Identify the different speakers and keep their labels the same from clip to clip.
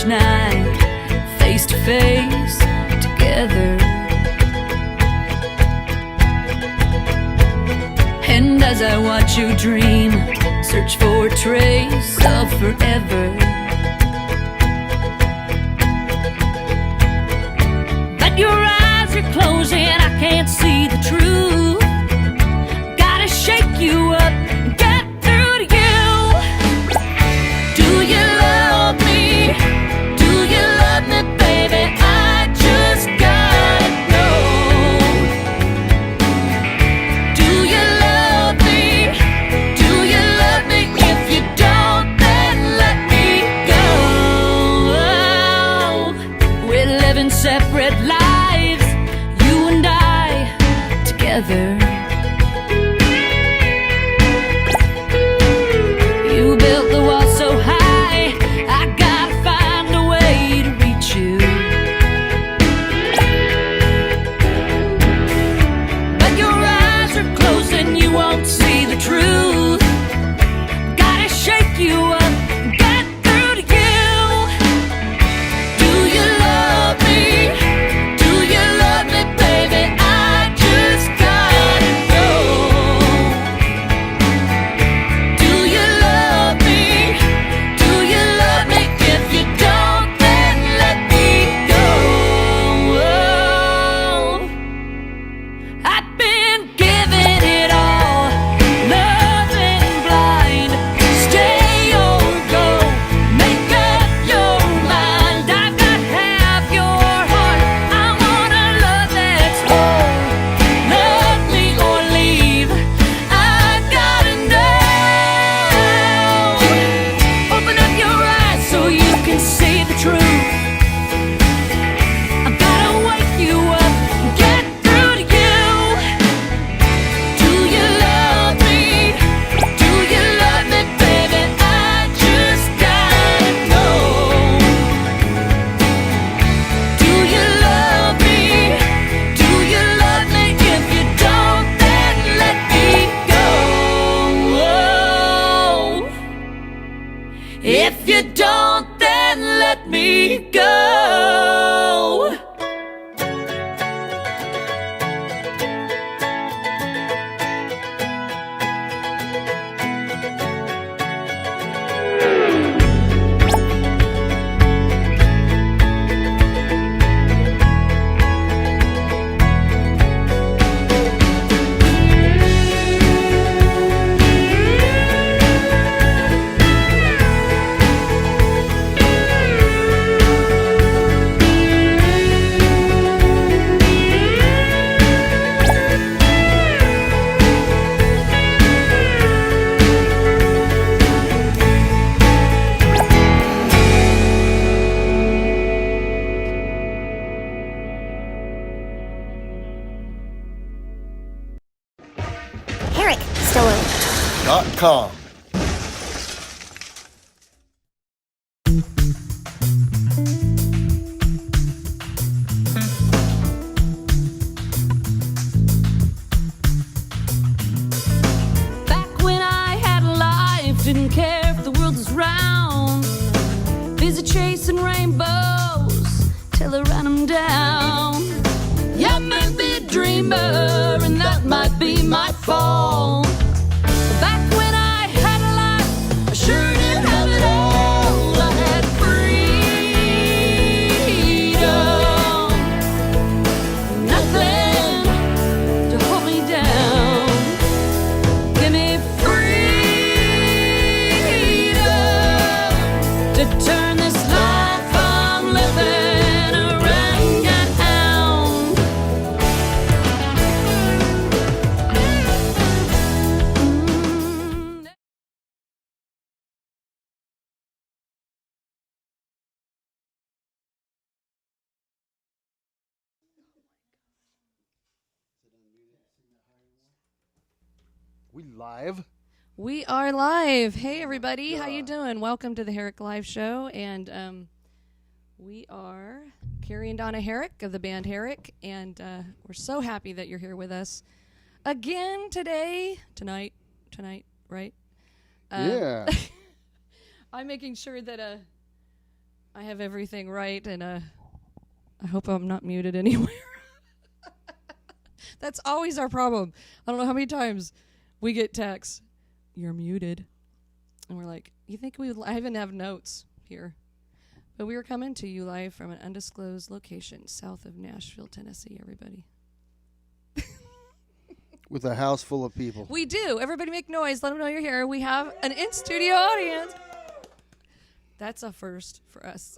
Speaker 1: each night, face to face, together. And as I watch you dream, search for a trace of forever. But your eyes are closing, I can't see the truth. Gotta shake you up and get through to you. Do you love me? Do you love me, baby? I just gotta know. Do you love me? Do you love me? If you don't, then let me go. We're living separate lives, you and I together. You built the wall so high, I gotta find a way to reach you. But your eyes are closed and you won't see the truth. Gotta shake you up and get through to you. Do you love me? Do you love me, baby? I just gotta know. Do you love me? Do you love me? If you don't, then let me go. I've been giving it all, loving blind. Stay or go, make up your mind. I've got half your heart, I want a love that's whole. Love me or leave, I gotta know. Open up your eyes so you can see the truth. I've gotta wake you up and get through to you. Do you love me? Do you love me, baby? I just gotta know. Do you love me? Do you love me? If you don't, then let me go. If you don't, then let me go.
Speaker 2: Herrick Store.
Speaker 3: .com.
Speaker 1: Back when I had a life, didn't care if the world was round. Busy chasing rainbows till I ran them down. Yeah, maybe a dreamer, and that might be my fault. But back when I had a life, I sure did have it all. I had freedom, nothing to hold me down. Give me freedom to turn this life I'm living around and out.
Speaker 3: We live.
Speaker 4: We are live. Hey everybody, how you doing? Welcome to the Herrick Live Show, and we are Carrie and Donna Herrick of the band Herrick, and we're so happy that you're here with us again tonight, right?
Speaker 3: Yeah.
Speaker 4: I'm making sure that I have everything right, and I hope I'm not muted anywhere. That's always our problem. I don't know how many times we get texts, "You're muted," and we're like, "You think we?" I even have notes here, but we are coming to you live from an undisclosed location south of Nashville, Tennessee. Everybody,
Speaker 3: With a house full of people.
Speaker 4: we do. Everybody, make noise. Let them know you're here. We have an in-studio audience. That's a first for us.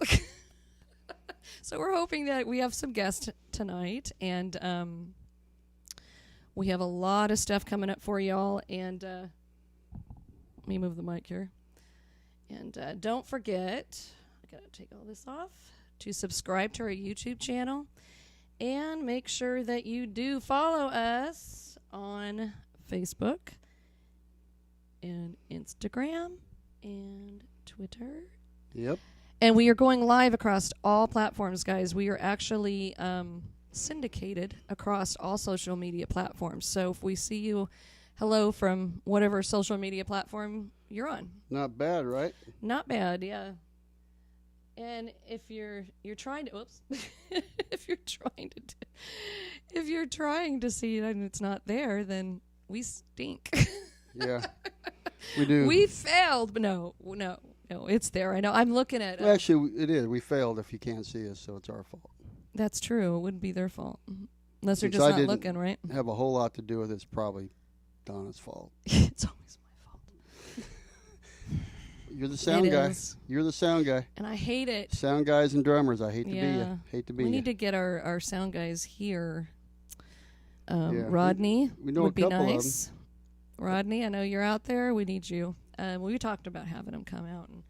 Speaker 4: So we're hoping that we have some guests tonight, and we have a lot of stuff coming up for y'all. And let me move the mic here. And don't forget, I gotta take all this off, to subscribe to our YouTube channel, and make sure that you do follow us on Facebook and Instagram and Twitter.
Speaker 3: Yep.
Speaker 4: And we are going live across all platforms, guys. We are actually syndicated across all social media platforms. So if we see you, hello from whatever social media platform you're on.
Speaker 3: Not bad, right?
Speaker 4: Not bad, yeah. And if you're trying to, if you're trying to see it and it's not there, then we stink.
Speaker 3: Yeah. We do.
Speaker 4: We failed, but no, it's there. I know. I'm looking at it.
Speaker 3: Well, actually, it is. We failed if you can't see us, so it's our fault.
Speaker 4: That's true. It wouldn't be their fault. Unless they're
Speaker 3: Since
Speaker 4: just
Speaker 3: I
Speaker 4: not
Speaker 3: didn't
Speaker 4: looking, right?
Speaker 3: have a whole lot to do with it. It's probably Donna's fault.
Speaker 4: It's always my fault.
Speaker 3: You're the sound guy.
Speaker 4: is.
Speaker 3: You're the sound guy.
Speaker 4: And I hate it.
Speaker 3: Sound guys and drummers. I hate to be
Speaker 4: Yeah.
Speaker 3: you. Hate to be
Speaker 4: We
Speaker 3: you.
Speaker 4: need to get our sound guys here.
Speaker 3: Yeah.
Speaker 4: Rodney
Speaker 3: We know
Speaker 4: would
Speaker 3: a
Speaker 4: be
Speaker 3: couple of
Speaker 4: nice. Rodney, I know you're out there. We need you. We talked about having him come out and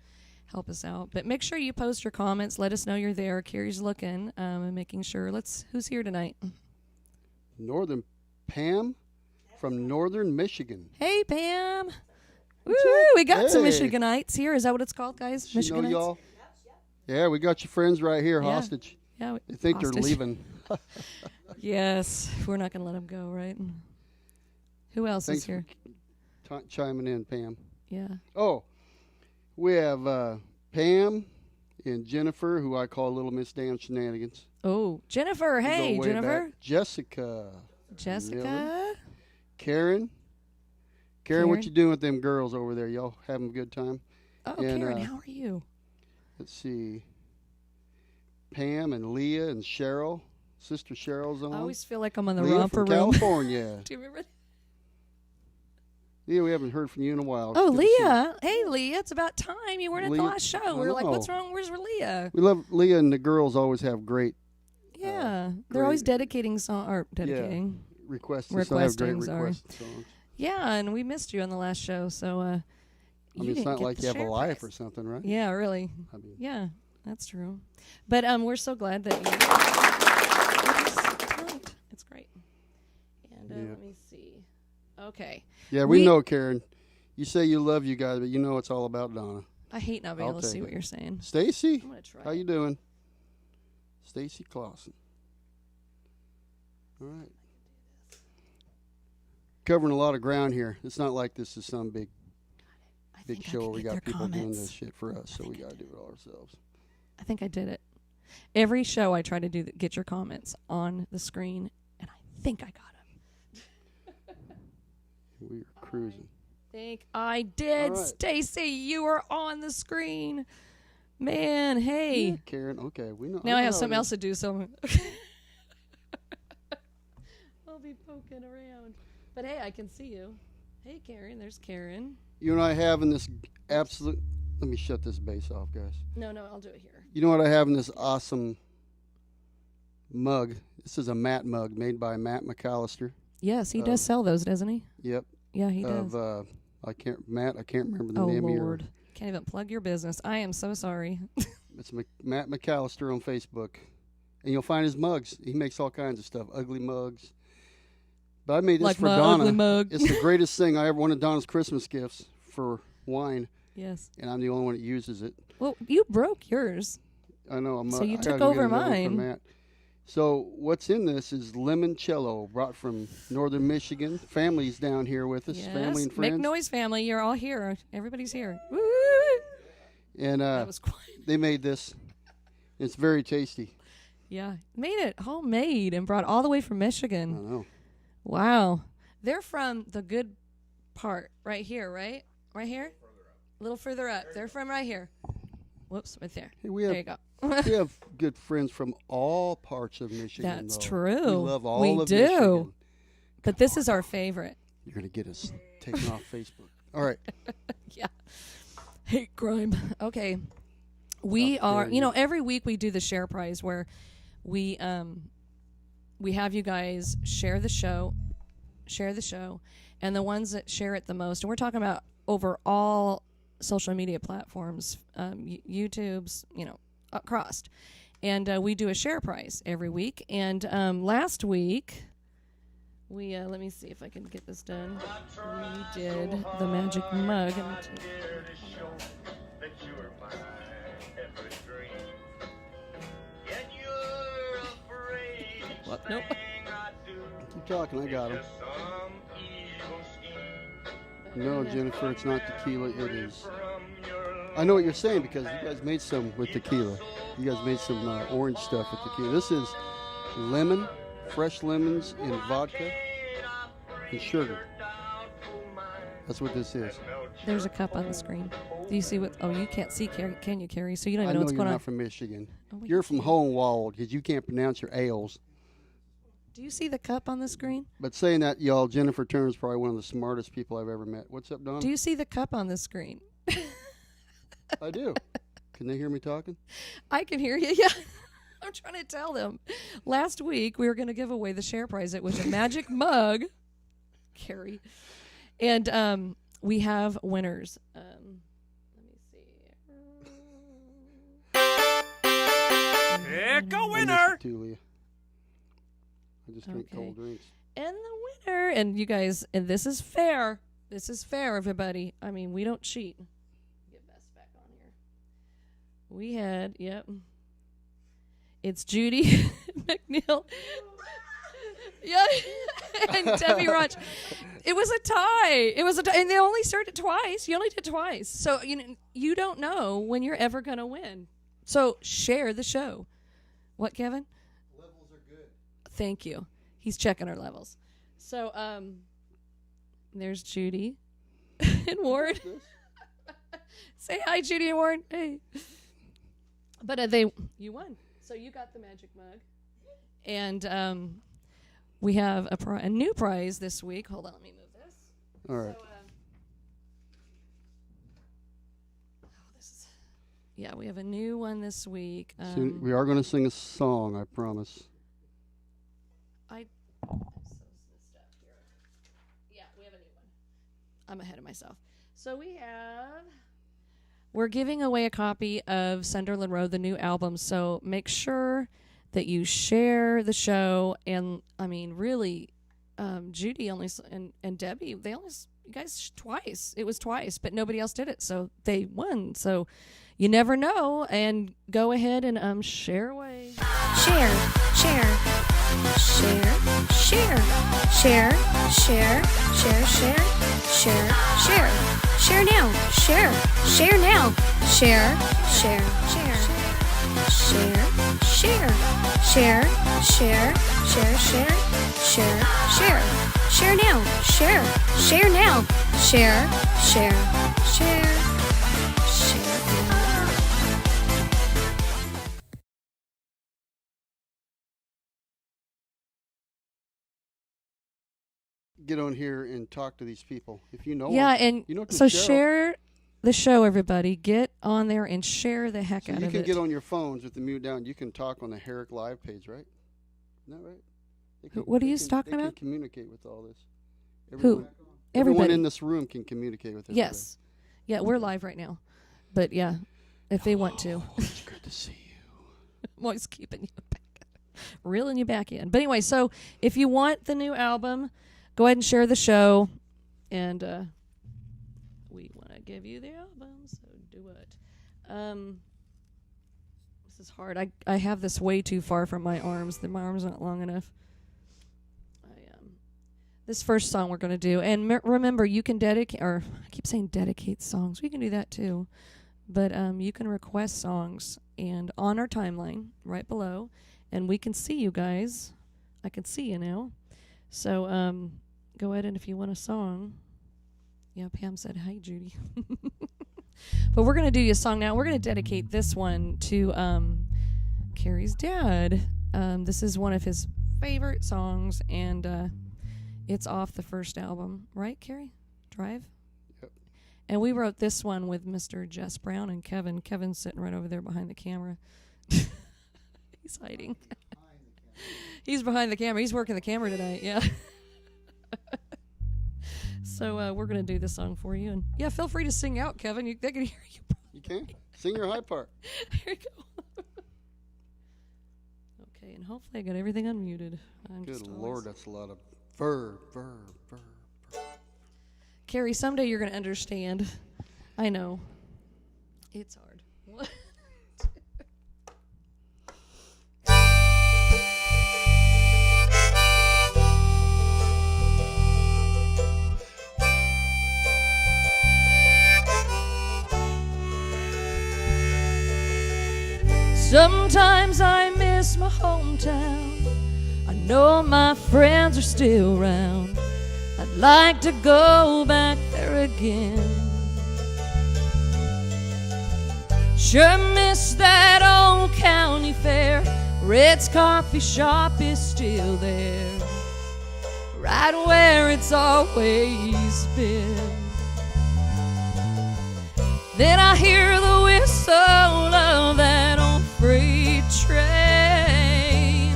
Speaker 4: help us out. But make sure you post your comments. Let us know you're there. Carrie's looking and making sure. Who's here tonight?
Speaker 3: Northern Pam from Northern Michigan.
Speaker 4: Hey, Pam. Woo, we got some
Speaker 3: Hey.
Speaker 4: Michiganites here. Is that what it's called, guys?
Speaker 3: She know
Speaker 4: Michiganites?
Speaker 3: y'all? Yeah, we got your friends right here,
Speaker 4: Yeah.
Speaker 3: hostage.
Speaker 4: Yeah.
Speaker 3: They think they're
Speaker 4: hostage.
Speaker 3: leaving.
Speaker 4: Yes. We're not going to let them go, right? Who else
Speaker 3: Thanks
Speaker 4: is here?
Speaker 3: for chiming in, Pam.
Speaker 4: Yeah.
Speaker 3: Oh, we have Pam and Jennifer, who I call Little Miss Damn Shenanigans.
Speaker 4: Oh, Jennifer.
Speaker 3: We go
Speaker 4: Hey,
Speaker 3: way
Speaker 4: Jennifer.
Speaker 3: back. Jessica.
Speaker 4: Jessica.
Speaker 3: Karen. Karen, what you doing with them girls over there? Y'all having a good time?
Speaker 4: Oh,
Speaker 3: And,
Speaker 4: Karen, how are you?
Speaker 3: Let's see. Pam and Leah and Cheryl. Sister Cheryl's on.
Speaker 4: I always feel like I'm on the
Speaker 3: Leah
Speaker 4: romper
Speaker 3: from
Speaker 4: room.
Speaker 3: California.
Speaker 4: Do you remember?
Speaker 3: Leah, we haven't heard from you in a while.
Speaker 4: Oh,
Speaker 3: Good to see you.
Speaker 4: Leah. Hey, Leah. It's about time. You weren't at the
Speaker 3: Leah-
Speaker 4: last show.
Speaker 3: I
Speaker 4: We were like,
Speaker 3: know.
Speaker 4: what's wrong? Where's Leah?
Speaker 3: We love Leah, and the girls always have great
Speaker 4: Yeah. They're always
Speaker 3: great-
Speaker 4: dedicating song or dedicating.
Speaker 3: requests. They still have great
Speaker 4: Requesting, sorry.
Speaker 3: requested songs.
Speaker 4: Yeah, and we missed you on the last show, so
Speaker 3: I mean, it's not like you have a life or something, right?
Speaker 4: Yeah, really.
Speaker 3: I mean,
Speaker 4: Yeah, that's true. But we're so glad that you tonight. It's great. And
Speaker 3: Yeah.
Speaker 4: let me see. Okay.
Speaker 3: yeah, we know, Karen. You say you love you guys, but you know it's all about Donna.
Speaker 4: I hate not being
Speaker 3: I'll
Speaker 4: able to
Speaker 3: take
Speaker 4: see
Speaker 3: it.
Speaker 4: what you're saying.
Speaker 3: Stacy,
Speaker 4: I'm gonna try.
Speaker 3: how you doing? Stacy Clausen. All right. Covering a lot of ground here. It's not like this is some big
Speaker 4: I think I
Speaker 3: show
Speaker 4: could
Speaker 3: where we
Speaker 4: get
Speaker 3: got
Speaker 4: their
Speaker 3: people doing
Speaker 4: comments.
Speaker 3: this shit for us, so we
Speaker 4: think I
Speaker 3: got to do it all ourselves.
Speaker 4: I think I did it. Every show I try to do get your comments on the screen, and I think I got them.
Speaker 3: We are cruising.
Speaker 4: Think I did,
Speaker 3: All right.
Speaker 4: Stacy. You were on the screen, man. Hey,
Speaker 3: Yeah, Karen, okay. We know.
Speaker 4: now I
Speaker 3: know
Speaker 4: have
Speaker 3: how
Speaker 4: something
Speaker 3: it
Speaker 4: else
Speaker 3: is.
Speaker 4: to do. So I'll be poking around. But hey, I can see you. Hey, Karen. There's Karen.
Speaker 3: You and I having this absolute. Let me shut this bass off, guys.
Speaker 4: No, I'll do it here.
Speaker 3: You know what I have in this awesome mug? This is a Matt mug made by Matt McAllister.
Speaker 4: Yes, he does sell those, doesn't he?
Speaker 3: Yep.
Speaker 4: Yeah, he does.
Speaker 3: Of I can't remember the
Speaker 4: Oh
Speaker 3: name
Speaker 4: Lord,
Speaker 3: of your.
Speaker 4: can't even plug your business. I am so sorry.
Speaker 3: It's Matt McAllister on Facebook, and you'll find his mugs. He makes all kinds of stuff, ugly mugs. But I made this
Speaker 4: Like
Speaker 3: for
Speaker 4: my
Speaker 3: Donna.
Speaker 4: ugly mug.
Speaker 3: It's the greatest thing I ever. One of Donna's Christmas gifts for wine,
Speaker 4: Yes.
Speaker 3: and I'm the only one that uses it.
Speaker 4: Well, you broke yours.
Speaker 3: I know.
Speaker 4: So you
Speaker 3: I
Speaker 4: took
Speaker 3: gotta go get
Speaker 4: over
Speaker 3: another one
Speaker 4: mine.
Speaker 3: from Matt. So what's in this is limoncello, brought from Northern Michigan. Family's down here with us, family and
Speaker 4: Make
Speaker 3: friends.
Speaker 4: noise, family. You're all here. Everybody's here. Woo!
Speaker 3: And
Speaker 4: That was quiet.
Speaker 3: they made this It's very tasty.
Speaker 4: Yeah, made it homemade and brought all the way from
Speaker 3: I
Speaker 4: Michigan.
Speaker 3: know.
Speaker 4: Wow. They're from the good part right here, right? Right here? A little further up. They're from right here. Whoops, right there.
Speaker 3: Hey, we
Speaker 4: There
Speaker 3: have
Speaker 4: you go.
Speaker 3: we have good friends from all parts of Michigan.
Speaker 4: That's
Speaker 3: though.
Speaker 4: true.
Speaker 3: We love all
Speaker 4: We
Speaker 3: of
Speaker 4: do.
Speaker 3: Michigan.
Speaker 4: But this is our favorite.
Speaker 3: You're gonna get us taken off Facebook. All right.
Speaker 4: Yeah. Hate crime. Okay. We
Speaker 3: How
Speaker 4: are,
Speaker 3: dare
Speaker 4: you know,
Speaker 3: you.
Speaker 4: every week we do the share prize where we have you guys share the show, and the ones that share it the most, and we're talking about over all social media platforms, YouTube's, you know, across. And we do a share prize every week. And last week, we let me see if I can get this done. We did the magic mug. What? Nope.
Speaker 3: Keep talking. I got him. No, Jennifer, it's not tequila. It is. I know what you're saying because you guys made some with tequila. You guys made some orange stuff with tequila. This is lemon, fresh lemons, and vodka and sugar. That's what this is.
Speaker 4: There's a cup on the screen. Do you see what? Oh, you can't see, can you, Carrie? So you don't
Speaker 3: I
Speaker 4: even know
Speaker 3: know
Speaker 4: what's
Speaker 3: you're
Speaker 4: going
Speaker 3: not
Speaker 4: on.
Speaker 3: from Michigan.
Speaker 4: Oh, we
Speaker 3: You're
Speaker 4: can
Speaker 3: from
Speaker 4: see.
Speaker 3: Hohenwald because you can't pronounce your ales.
Speaker 4: Do you see the cup on the screen?
Speaker 3: But saying that, y'all, Jennifer Turner's probably one of the smartest people I've ever met. What's up, Don?
Speaker 4: Do you see the cup on the screen?
Speaker 3: I do. Can they hear me talking?
Speaker 4: I can hear you. Yeah. I'm trying to tell them. Last week, we were going to give away the share prize. It was a magic mug, Carrie. And we have winners. Let me see.
Speaker 2: Pick a
Speaker 3: I
Speaker 2: winner!
Speaker 3: miss it too, Leah. I just drink
Speaker 4: Okay.
Speaker 3: cold drinks.
Speaker 4: And the winner, and you guys, and this is fair. This is fair, everybody. I mean, we don't cheat. Get Bess back on here. We had, yep. It's Judy McNeil. Yeah, and Debbie Roach. It was a tie. And they only started it twice. You only did twice. So you don't know when you're ever gonna win. So share the show. What, Kevin?
Speaker 3: Levels are good.
Speaker 4: Thank you. He's checking our levels. So there's Judy and Ward. Say hi, Judy and Ward. Hey. But you won. So you got the magic mug. And we have a new prize this week. Hold on, let me move this.
Speaker 3: All right.
Speaker 4: So, yeah, we have a new one this week.
Speaker 3: Soon, we are going to sing a song, I promise.
Speaker 4: I'm so messed up here. Yeah, we have a new one. I'm ahead of myself. So we're giving away a copy of Sunderland Road, the new album. So make sure that you share the show. And I mean, really, Judy and Debbie, you guys twice. It was twice, but nobody else did it. So they won. So you never know. And go ahead and share away.
Speaker 5: Share, share, share, share, share, share, share, share, share, share, share now, share, share now, share, share, share, share, share, share, share, share, share, share, share now, share now, share, share.
Speaker 3: Get on here and talk to these people. If you know
Speaker 4: Yeah,
Speaker 3: them,
Speaker 4: and
Speaker 3: you know
Speaker 4: so
Speaker 3: Cheryl.
Speaker 4: share the show, everybody. Get on there and share the heck
Speaker 3: So
Speaker 4: out
Speaker 3: you
Speaker 4: of
Speaker 3: can
Speaker 4: it.
Speaker 3: get on your phones with the mute down. You can talk on the Herrick Live page, right? Isn't that right? They
Speaker 4: What are
Speaker 3: they
Speaker 4: you talking
Speaker 3: they
Speaker 4: about?
Speaker 3: Can communicate with all this.
Speaker 4: Who?
Speaker 3: Everyone
Speaker 4: Everybody.
Speaker 3: in this room can communicate with everybody.
Speaker 4: Yes. Yeah, we're live right now. But yeah, if they want to.
Speaker 3: It's good to see you.
Speaker 4: I'm always keeping you back, reeling you back in. But anyway, so if you want the new album, go ahead and share the show. And we want to give you the album, so do it. This is hard. I have this way too far from my arms. My arm's not long enough. This first song we're going to do. And remember, you can dedicate, or I keep saying dedicate songs. We can do that too. But you can request songs and on our timeline right below, and we can see you guys. I can see you now. So go ahead, and if you want a song. Yeah, Pam said, hi, Judy. But we're going to do you a song now. We're going to dedicate this one to Carrie's dad. This is one of his favorite songs, and it's off the first album. Right, Carrie? Drive?
Speaker 3: Yep.
Speaker 4: And we wrote this one with Mr. Jess Brown and Kevin. Kevin's sitting right over there behind the camera. He's hiding. He's behind the camera. He's working the camera tonight, yeah. So we're going to do this song for you. And yeah, feel free to sing out, Kevin. They can hear you.
Speaker 3: You can? Sing your high part.
Speaker 4: There you go. Okay, and hopefully I got everything unmuted.
Speaker 3: Good Lord, that's a lot of verb.
Speaker 4: Carrie, someday you're going to understand. I know. It's hard. Sometimes I miss my hometown. I know my friends are still around. I'd like to go back there again. Sure miss that old county fair. Red's coffee shop is still there, right where it's always been. Then I hear the whistle of that old freight train.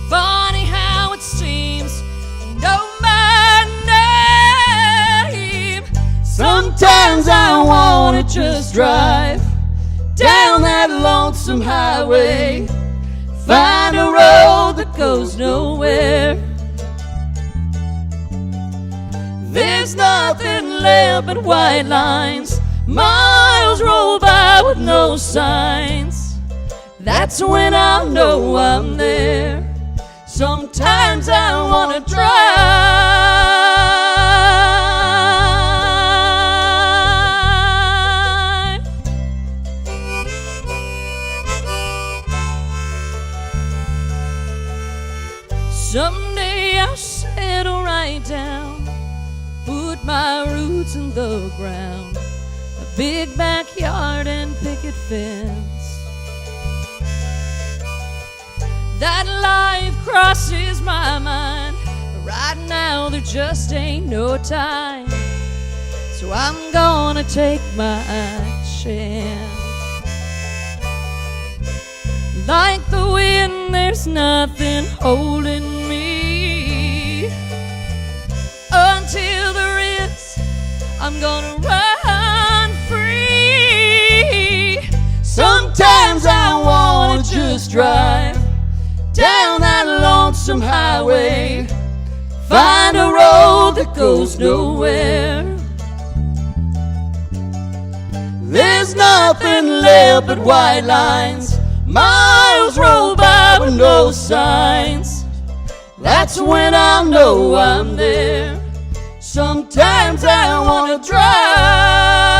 Speaker 4: Funny how it seems to know my name. Sometimes I wanna just drive down that lonesome highway, find a road that goes nowhere. There's nothing left but white lines. Miles roll by with no signs. That's when I'll know I'm there. Sometimes I wanna drive. Someday I'll settle right down, put my roots in the ground. Big backyard and picket fence. That life crosses my mind, but right now there just ain't no time. So I'm gonna take my chance. Like the wind, there's nothing holding me. Until there is, I'm gonna run free. Sometimes I wanna just drive down that lonesome highway, find a road that goes nowhere. There's nothing left but white lines. Miles roll by with no signs. That's when I know I'm there. Sometimes I wanna drive.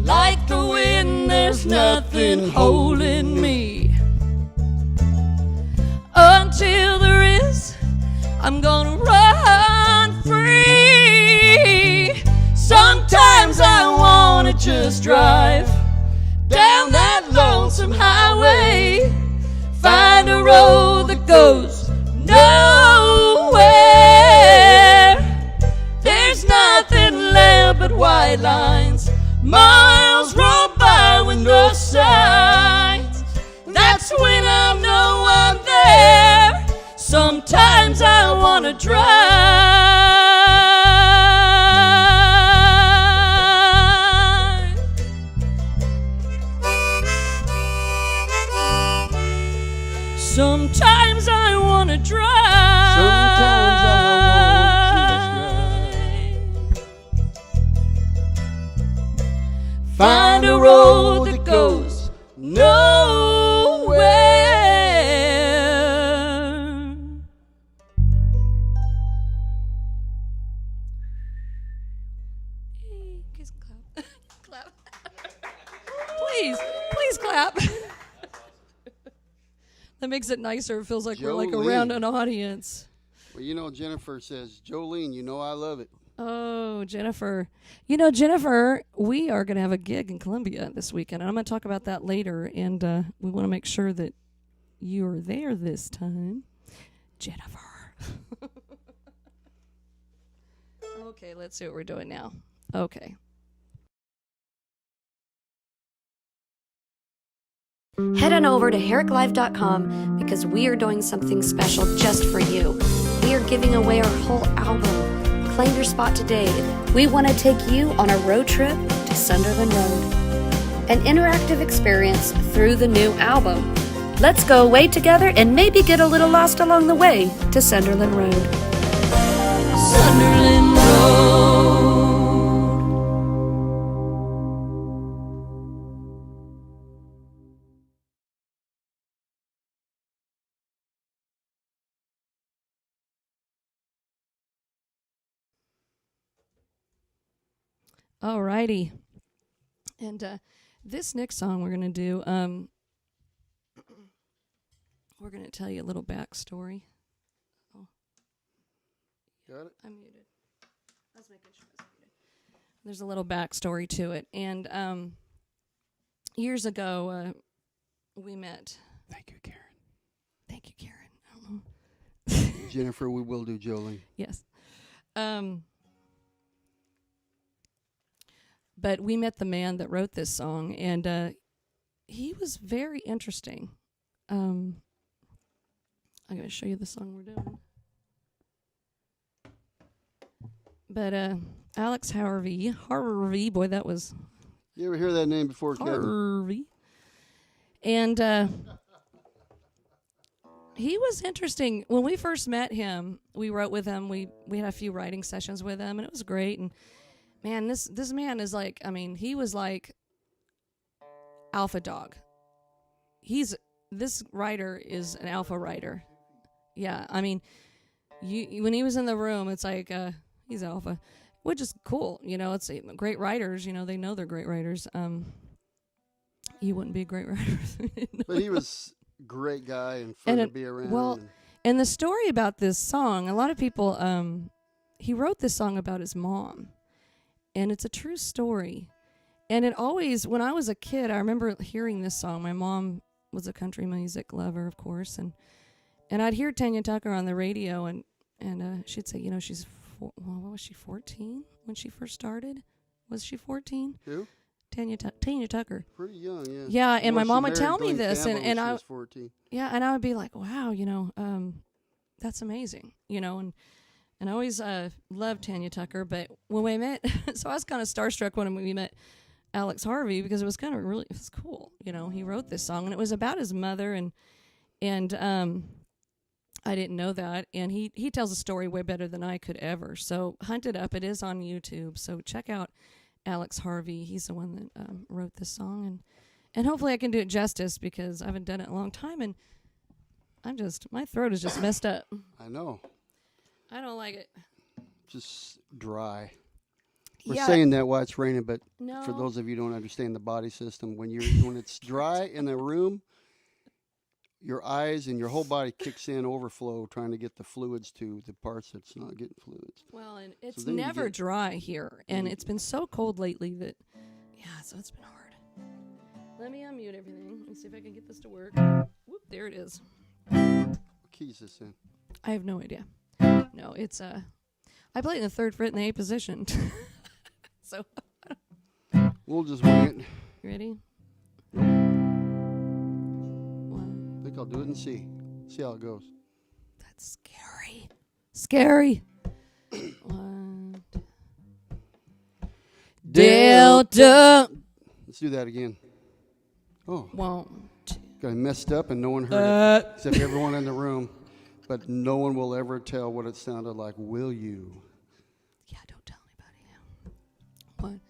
Speaker 4: Like the wind, there's nothing holding me. Until there is, I'm gonna run free. Sometimes I wanna just drive down that lonesome highway, find a road that goes nowhere. There's nothing left but white lines. Miles roll by with no signs. That's when I know I'm there. Sometimes I wanna drive. Sometimes I wanna drive.
Speaker 3: Sometimes I want to drive.
Speaker 4: Find a road that goes nowhere. Please clap. That makes it nicer. It feels like we're like
Speaker 3: Jolene.
Speaker 4: around an audience.
Speaker 3: Well, you know, Jennifer says, Jolene, you know I love it.
Speaker 4: Oh, Jennifer. You know, Jennifer, we are going to have a gig in Columbia this weekend. And I'm going to talk about that later. And we want to make sure that you're there this time. Jennifer. Okay, let's see what we're doing now. Okay.
Speaker 5: Head on over to herricklive.com because we are doing something special just for you. We are giving away our whole album. Claim your spot today. We want to take you on a road trip to Sunderland Road. An interactive experience through the new album. Let's go away together and maybe get a little lost along the way to Sunderland Road.
Speaker 1: Sunderland Road.
Speaker 4: Alrighty. And this next song we're going to do, we're going to tell you a little backstory. Oh,
Speaker 3: Got it?
Speaker 4: I'm muted. I was making sure I was muted. There's a little backstory to it. And years ago, we met.
Speaker 3: Thank you, Karen.
Speaker 4: Thank you, Karen. I don't know.
Speaker 3: Jennifer, we will do Jolene.
Speaker 4: Yes. But we met the man that wrote this song, and he was very interesting. I'm going to show you the song we're doing. But Alex Harvey, boy, that was
Speaker 3: You ever hear that name before, Kevin?
Speaker 4: Harvey. And he was interesting. When we first met him, we wrote with him. We had a few writing sessions with him, and it was great. And man, this man is like, I mean, he was like alpha dog. This writer is an alpha writer. Yeah, I mean, when he was in the room, it's like he's alpha, which is cool. You know, it's great writers. You know, they know they're great writers. You wouldn't be a great writer.
Speaker 3: But he was a great guy and fun to be around.
Speaker 4: Well, and the story about this song, a lot of people, he wrote this song about his mom. And it's a true story. And it always, when I was a kid, I remember hearing this song. My mom was a country music lover, of course. And I'd hear Tanya Tucker on the radio, and she'd say, you know, she's, what was she, 14 when she first started? Was she 14?
Speaker 3: Who?
Speaker 4: Tanya Tucker.
Speaker 3: Pretty young, yeah.
Speaker 4: Yeah, and
Speaker 3: Well,
Speaker 4: my mom
Speaker 3: she
Speaker 4: would tell
Speaker 3: married
Speaker 4: me
Speaker 3: Glenn
Speaker 4: this,
Speaker 3: Campbell when
Speaker 4: and
Speaker 3: she
Speaker 4: I
Speaker 3: was 14.
Speaker 4: Yeah, and I would be like, wow, you know, that's amazing, you know, and I always loved Tanya Tucker, but when we met, so I was kind of starstruck when we met Alex Harvey because it was kind of it was cool, you know. He wrote this song, and it was about his mother, and I didn't know that, and he tells a story way better than I could ever. So hunt it up; it is on YouTube. So check out Alex Harvey. He's the one that wrote this song, and hopefully I can do it justice because I haven't done it in a long time, and my throat is just messed up.
Speaker 3: I know.
Speaker 4: I don't like it.
Speaker 3: Just dry. We're
Speaker 4: Yeah.
Speaker 3: saying that while it's raining, but
Speaker 4: No.
Speaker 3: for those of you who don't understand the body system, when it's dry in a room, your eyes and your whole body kicks in overflow trying to get the fluids to the parts that's not getting fluids.
Speaker 4: Well, and it's
Speaker 3: then you
Speaker 4: never
Speaker 3: get-
Speaker 4: dry here, and it's been so cold lately that, yeah, so it's been hard. Let me unmute everything. Let me see if I can get this to work. Whoop, there it is.
Speaker 3: What key is this in?
Speaker 4: I have no idea. No, it's I play in the 3rd fret in the A position. So,
Speaker 3: We'll just wing it.
Speaker 4: you ready?
Speaker 3: I think I'll do it and see. See how it goes.
Speaker 4: That's scary. Scary. 1, 2. Delta.
Speaker 3: Let's do that again. Oh,
Speaker 4: 1, 2.
Speaker 3: got it messed up and no one heard it except everyone in the room. But no one will ever tell what it sounded like, will you?
Speaker 4: Yeah, don't tell anybody now. 1.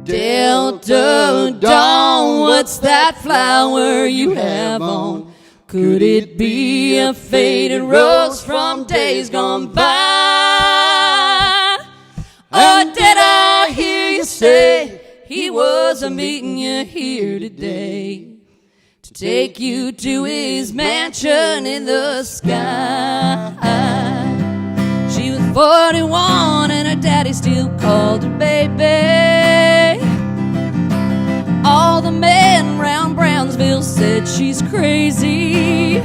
Speaker 4: Delta Dawn, what's that flower you have on? Could it be a faded rose from days gone by? Or did I hear you say he was
Speaker 1: was a meeting you here today to take you to his mansion in the sky. She was 41 and her daddy still called her baby. All the men round Brownsville said she's crazy,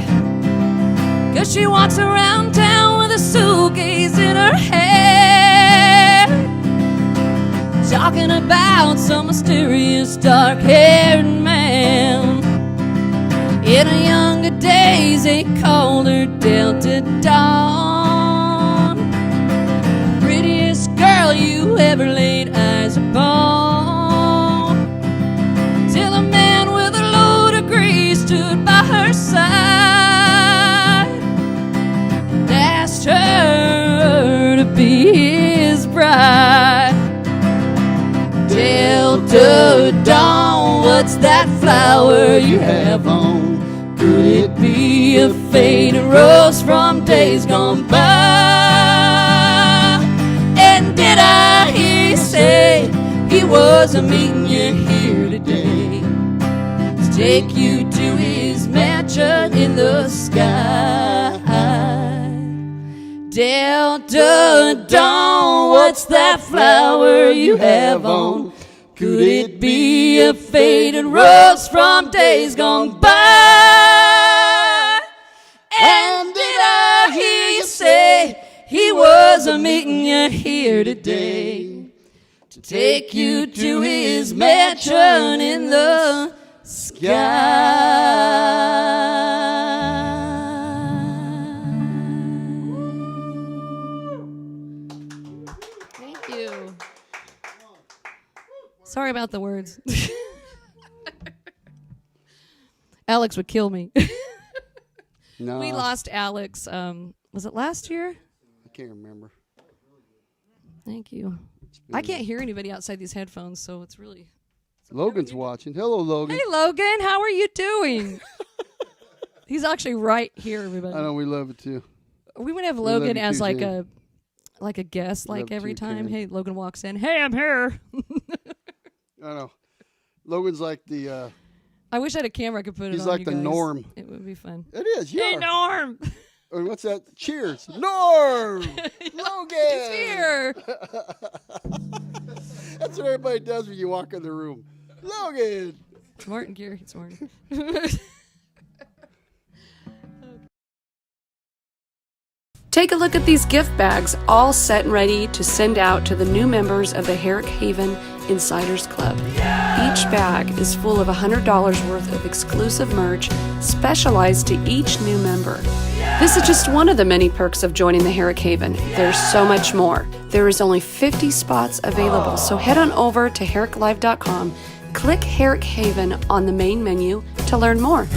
Speaker 1: 'cause she walks around town with a suitcase in her hand, talking about some mysterious dark-haired man. In her younger days they called her Delta Dawn, prettiest girl you ever laid eyes upon, till a man with a load of grease stood by her side, asked her to be his bride. Delta Dawn, what's that flower you have on? Could it be a faded rose from days gone by? And did I hear you say he was a meeting you here today to take you to his mansion in the sky? Delta Dawn, what's that flower you have on? Could it be a faded rose from days gone by? And did I hear you say he was a meeting you here today to take you to his mansion in the
Speaker 4: Thank you. Sorry about the words. Alex would kill me.
Speaker 3: No,
Speaker 4: We lost Alex. Was it last year?
Speaker 3: I can't remember.
Speaker 4: Thank you. I can't hear anybody outside these headphones, so it's really...
Speaker 3: Logan's watching. Hello, Logan.
Speaker 4: Hey, Logan, how are you doing? He's actually right here, everybody.
Speaker 3: I know, we love it too.
Speaker 4: We would have
Speaker 3: We love
Speaker 4: Logan
Speaker 3: you
Speaker 4: as
Speaker 3: too,
Speaker 4: like
Speaker 3: Jen.
Speaker 4: a guest,
Speaker 3: Love
Speaker 4: like every
Speaker 3: you,
Speaker 4: time.
Speaker 3: Karen.
Speaker 4: Hey, Logan walks in. Hey, I'm here.
Speaker 3: I know. Logan's like the,
Speaker 4: I wish I had a camera I could put it on.
Speaker 3: he's like
Speaker 4: you
Speaker 3: the
Speaker 4: guys.
Speaker 3: Norm.
Speaker 4: It would be fun.
Speaker 3: It is, yeah.
Speaker 4: Hey, Norm.
Speaker 3: Or what's that? Cheers. Norm! Logan!
Speaker 4: He's here.
Speaker 3: That's what everybody does when you walk in the room. Logan!
Speaker 4: It's Martin, Gary. It's Martin.
Speaker 5: Take a look at these gift bags, all set and ready to send out to the new members of the Herrick Haven Insiders Club. Each bag is full of $100 worth of exclusive merch specialized to each new member. This is just one of the many perks of joining the Herrick Haven. There's so much more. There is only 50 spots available, so head on over to herricklive.com, click Herrick Haven on the main menu to learn more.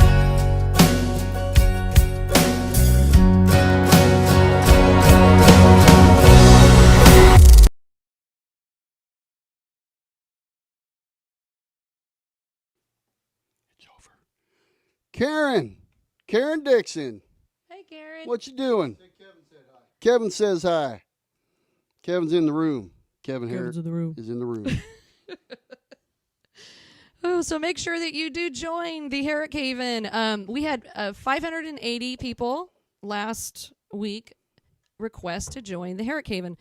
Speaker 3: Karen Dixon,
Speaker 4: Hey, Karen.
Speaker 3: what you doing? Kevin says hi. Kevin's in the room. Kevin Herrick
Speaker 4: Kevin's in the room.
Speaker 3: is in the room.
Speaker 4: Oh, so make sure that you do join the Herrick Haven. We had 580 people last week request to join the Herrick Haven.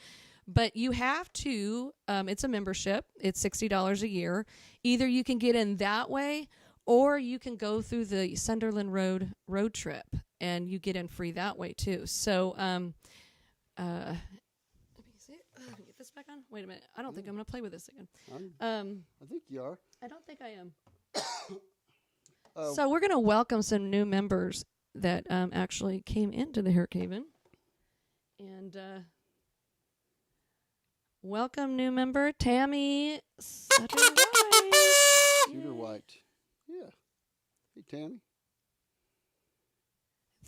Speaker 4: But you have to, it's a membership. It's $60 a year. Either you can get in that way, or you can go through the Sunderland road trip, and you get in free that way too. So, let me see. Let me get this back on. Wait a minute. I don't think I'm going to play with this again.
Speaker 3: I think you are.
Speaker 4: I don't think I am. So we're going to welcome some new members that actually came into the Herrick Haven. And welcome new member Tammy
Speaker 3: Shooter White. Yeah. Hey, Tammy.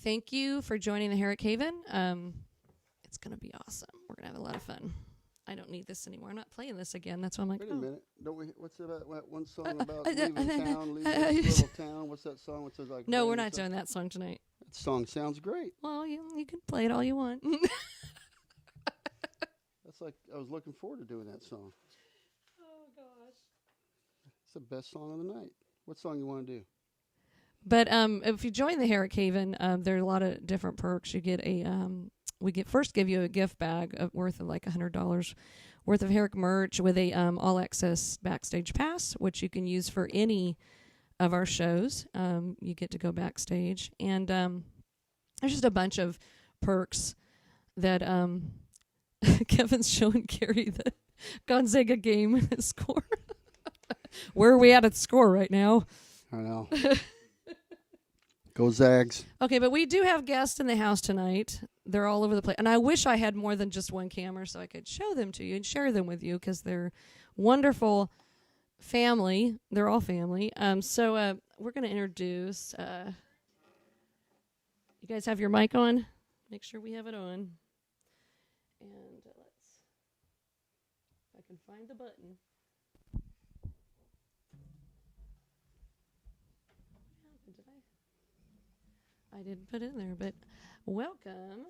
Speaker 4: Thank you for joining the Herrick Haven. It's going to be awesome. We're going to have a lot of fun. I don't need this anymore. I'm not playing this again. That's why I'm like,
Speaker 3: Wait a minute. Don't we? What's about one song about
Speaker 4: leaving
Speaker 3: leaving this little town? What's that song? What's it like?
Speaker 4: No, we're not doing that song tonight.
Speaker 3: That song sounds great.
Speaker 4: Well, you can play it all you want.
Speaker 3: That's like I was looking forward to doing that song.
Speaker 4: Oh, gosh.
Speaker 3: It's the best song of the night. What song you want to do?
Speaker 4: But if you join the Herrick Haven, there are a lot of different perks. You get first give you a gift bag worth of like $100 worth of Herrick merch with a all access backstage pass, which you can use for any of our shows. You get to go backstage, and there's just a bunch of perks that Kevin's showing Carrie the Gonzaga game score. Where are we at the score right now?
Speaker 3: I know. Go Zags.
Speaker 4: Okay, but we do have guests in the house tonight. They're all over the place. And I wish I had more than just one camera so I could show them to you and share them with you, because they're wonderful family. They're all family. So we're going to introduce... you guys have your mic on? Make sure we have it on. And let's... If I can find the button. Did I didn't put it in there, but welcome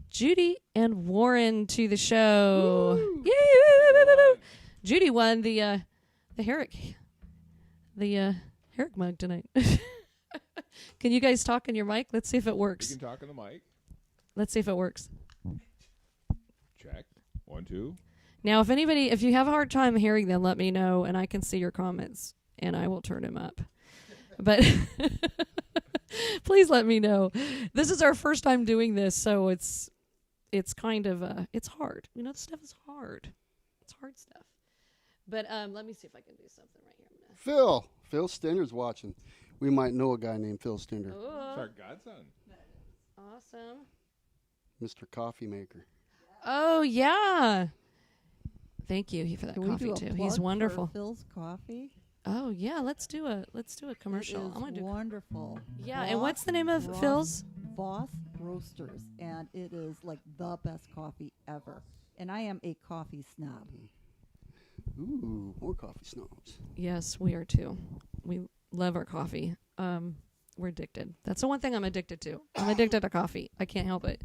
Speaker 4: Judy and Warren to the show. Yay! Judy won the Herrick mug tonight. Can you guys talk in your mic? Let's see if it works.
Speaker 2: You can talk in the mic.
Speaker 4: Let's see if it works.
Speaker 2: Check. 1, 2.
Speaker 4: Now, if you have a hard time hearing them, let me know, and I can see your comments, and I will turn them up. But please let me know. This is our first time doing this, so it's kind of it's hard. You know, this stuff is hard. It's hard stuff. But let me see if I can do something right here.
Speaker 3: Phil Stender's watching. We might know a guy named Phil Stender.
Speaker 4: Oh,
Speaker 2: It's our godson.
Speaker 4: awesome.
Speaker 3: Mr. Coffee Maker.
Speaker 4: Oh yeah. Thank you for that
Speaker 6: Can we
Speaker 4: coffee
Speaker 6: do a
Speaker 4: too.
Speaker 6: plug
Speaker 4: He's wonderful.
Speaker 6: for Phil's Coffee.
Speaker 4: Oh yeah, let's do a commercial.
Speaker 6: It is
Speaker 4: I'm gonna do.
Speaker 6: wonderful.
Speaker 4: Yeah, and what's the name of Phil's?
Speaker 6: Voss Roasters, and it is like the best coffee ever. And I am a coffee snob.
Speaker 3: Ooh, more coffee snobs.
Speaker 4: Yes, we are too. We love our coffee. We're addicted. That's the one thing I'm addicted to. I'm addicted to coffee. I can't help it.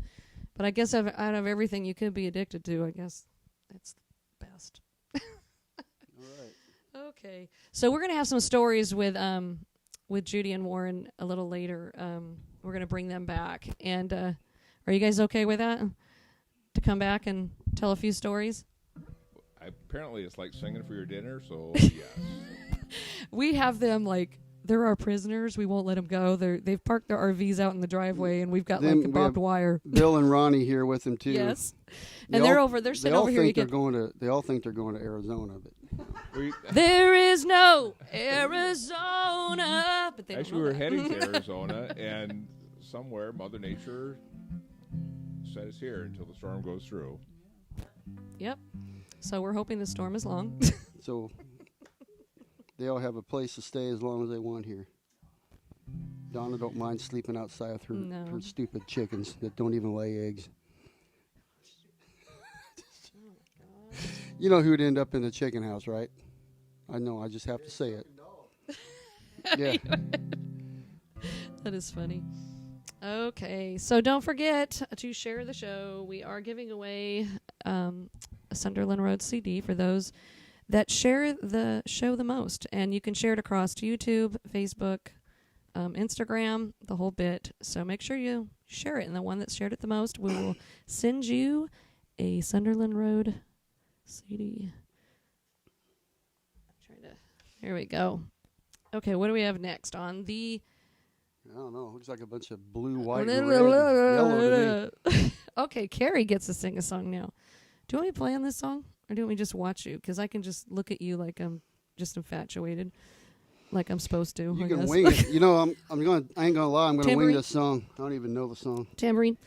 Speaker 4: But I guess out of everything you could be addicted to, I guess that's the best.
Speaker 3: All right.
Speaker 4: Okay, so we're gonna have some stories with Judy and Warren a little later. We're gonna bring them back, and are you guys okay with that? To come back and tell a few stories?
Speaker 2: Apparently, it's like singing for your dinner, so yes.
Speaker 4: We have them like they're our prisoners. We won't let them go. They've parked their RVs out in the driveway, and we've got
Speaker 3: Then
Speaker 4: like a
Speaker 3: we
Speaker 4: barbed
Speaker 3: have
Speaker 4: wire.
Speaker 3: Bill and Ronnie here with him too.
Speaker 4: Yes,
Speaker 3: They
Speaker 4: and they're
Speaker 3: all
Speaker 4: sitting over here.
Speaker 3: They all think they're going to Arizona, but
Speaker 4: There is no Arizona. But they don't
Speaker 2: Actually,
Speaker 4: know
Speaker 2: we were
Speaker 4: that.
Speaker 2: heading to Arizona, and somewhere Mother Nature set us here until the storm goes through.
Speaker 4: Yep. So we're hoping the storm is long.
Speaker 3: so they all have a place to stay as long as they want here. Donna don't mind sleeping outside with her stupid chickens that don't even lay eggs. You know who'd end up in the chicken house, right? I know, I just have to say it. Yeah.
Speaker 4: That is funny. Okay, so don't forget to share the show. We are giving away a Sunderland Road CD for those that share the show the most. And you can share it across YouTube, Facebook, Instagram, the whole bit. So make sure you share it. And the one that shared it the most, we will send you a Sunderland Road CD. Here we go. Okay, what do we have next on the...
Speaker 3: I don't know. Looks like a bunch of blue, white, and red, and yellow to me.
Speaker 4: Okay, Carrie gets to sing a song now. Do you want me to play on this song? Or do you want me to just watch you? Because I can just look at you like I'm just infatuated. Like I'm supposed to.
Speaker 3: You can wing it. You know, I ain't gonna lie, I'm gonna wing this song. I don't even know the song.
Speaker 4: Tambourine.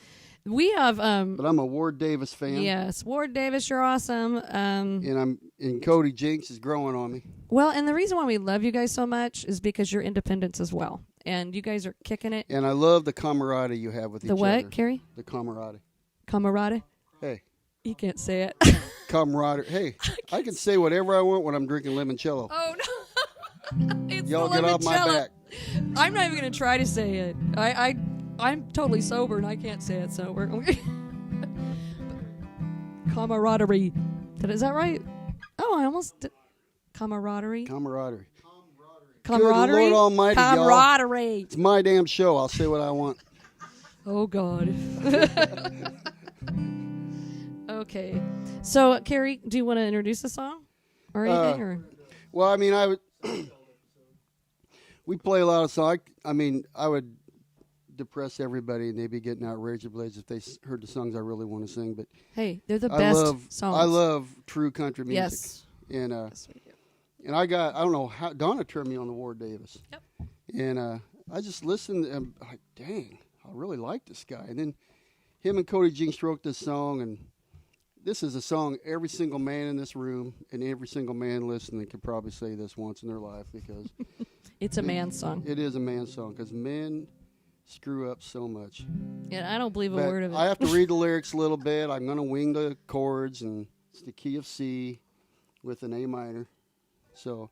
Speaker 4: We have
Speaker 3: but I'm a Ward Davis fan.
Speaker 4: Yes, Ward Davis, you're awesome.
Speaker 3: And Cody Jinks is growing on me.
Speaker 4: Well, and the reason why we love you guys so much is because you're independents as well. And you guys are kicking it.
Speaker 3: And I love the camaraderie you have with each other.
Speaker 4: The what, Carrie?
Speaker 3: The camaraderie.
Speaker 4: Camaraderie?
Speaker 3: Hey.
Speaker 4: You can't say it.
Speaker 3: Camaraderie. Hey, I can say whatever I want when I'm drinking limoncello.
Speaker 4: Oh, no. It's
Speaker 3: Y'all get off my back.
Speaker 4: I'm not even going to try to say it. I'm totally sober and I can't say it, so we're camaraderie. Is that right? Oh, I almost did. Camaraderie.
Speaker 3: Camaraderie.
Speaker 4: Camaraderie.
Speaker 3: Good Lord Almighty, y'all.
Speaker 4: Camaraderie.
Speaker 3: It's my damn show. I'll say what I want.
Speaker 4: Oh, God. Okay. So, Carrie, do you want to introduce the song or anything? Or?
Speaker 3: Well, I mean, I would. We play a lot of songs. I mean, I would depress everybody, and they'd be getting outraged if they heard the songs I really want to sing. But
Speaker 4: hey, they're the best songs.
Speaker 3: I love true country music.
Speaker 4: Yes.
Speaker 3: And
Speaker 4: Yes, we do.
Speaker 3: and I don't know how Donna turned me on to Ward Davis.
Speaker 4: Yep.
Speaker 3: And I just listened and I'm like, dang, I really like this guy. And then him and Cody Jinks wrote this song, and this is a song every single man in this room and every single man listening could probably say this once in their life, because
Speaker 4: It's a man's song.
Speaker 3: it is a man's song, because men screw up so much.
Speaker 4: Yeah, I don't believe a
Speaker 3: But
Speaker 4: word of it.
Speaker 3: I have to read the lyrics a little bit. I'm going to wing the chords, and it's the key of C with an A minor. So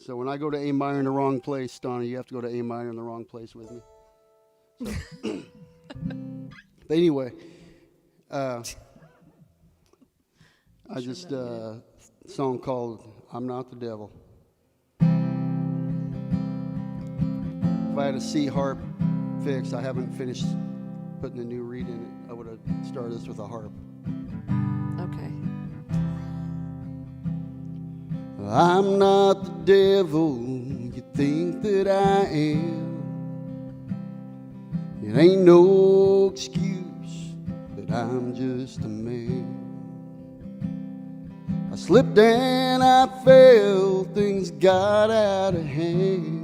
Speaker 3: when I go to A minor in the wrong place, Donna, you have to go to A minor in the wrong place with me. So but anyway, I just song called "I'm Not the Devil." If I had a C harp fixed, I haven't finished putting the new reed in it. I would have started this with a harp.
Speaker 4: Okay.
Speaker 3: I'm not the devil you think that I am. It ain't no excuse that I'm just a man. I slipped and I fell, things got out of hand.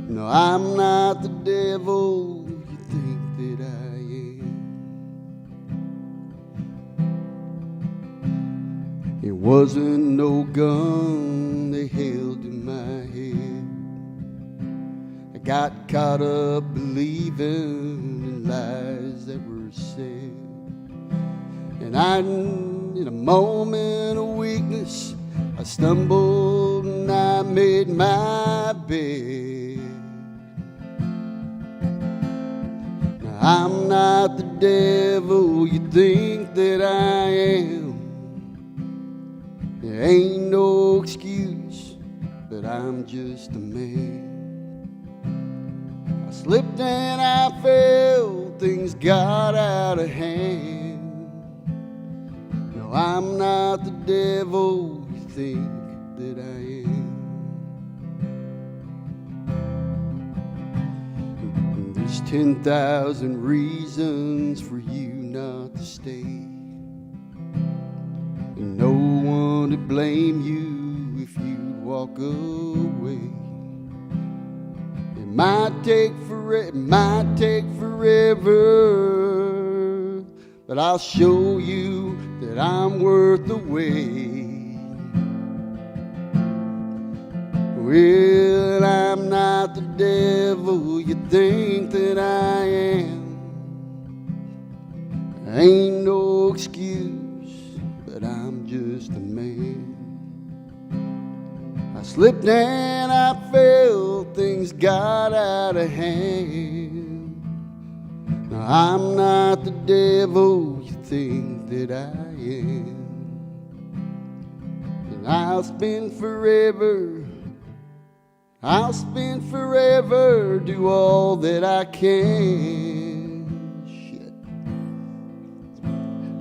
Speaker 3: No, I'm not the devil you think that I am. It wasn't no gun they held in my head. I got caught up believing in lies that were said. And in a moment of weakness, I stumbled and I made my bed. Now, I'm not the devil you think that I am. There ain't no excuse, but I'm just a man. I slipped and I fell, things got out of hand. No, I'm not the devil you think that I am. There's 10,000 reasons for you not to stay. And no one to blame you if you walk away. It might take forever, but I'll show you that I'm worth the wait. Well, I'm not the devil you think that I am. Ain't no excuse, but I'm just a man. I slipped and I fell, things got out of hand. Now, I'm not the devil you think that I am. And I'll spend forever, do all that I can. Shit.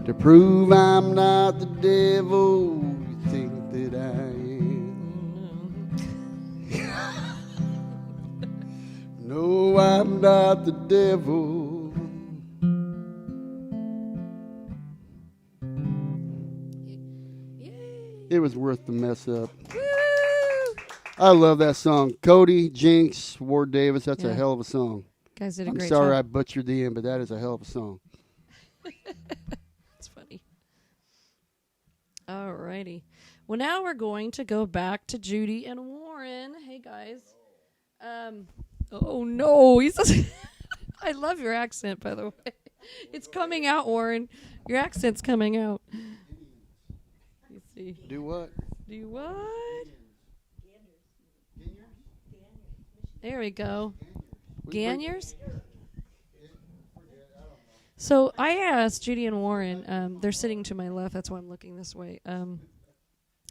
Speaker 3: To prove I'm not the devil you think that I am. No, I'm not the devil. It was worth the mess up. I love that song. Cody, Jinks, Ward Davis, that's a hell of a song.
Speaker 4: Guys did a
Speaker 3: I'm
Speaker 4: great
Speaker 3: sorry I
Speaker 4: job.
Speaker 3: butchered the end, but that is a hell of a song.
Speaker 4: It's funny. Alrighty. Well, now we're going to go back to Judy and Warren. Hey, guys. Oh, no. I love your accent, by the way. It's coming out, Warren. Your accent's coming out. You see.
Speaker 3: Do what?
Speaker 4: Do what? There we go. Ganyers? So I asked Judy and Warren. They're sitting to my left. That's why I'm looking this way.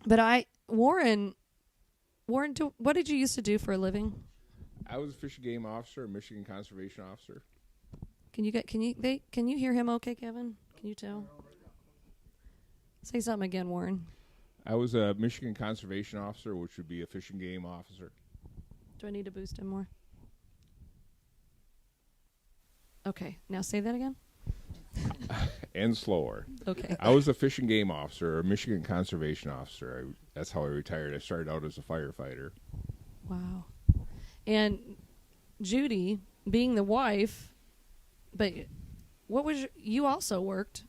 Speaker 4: But Warren, what did you used to do for a living?
Speaker 2: I was a Fish and Game officer, a Michigan conservation officer.
Speaker 4: Can you hear him? Okay, Kevin. Can you tell? Say something again, Warren.
Speaker 2: I was a Michigan conservation officer, which would be a Fish and Game officer.
Speaker 4: Do I need to boost him more? Okay, now say that again.
Speaker 2: And slower.
Speaker 4: Okay.
Speaker 2: I was a Fish and Game officer, a Michigan conservation officer. That's how I retired. I started out as a firefighter.
Speaker 4: Wow. And Judy, being the wife, but you also worked?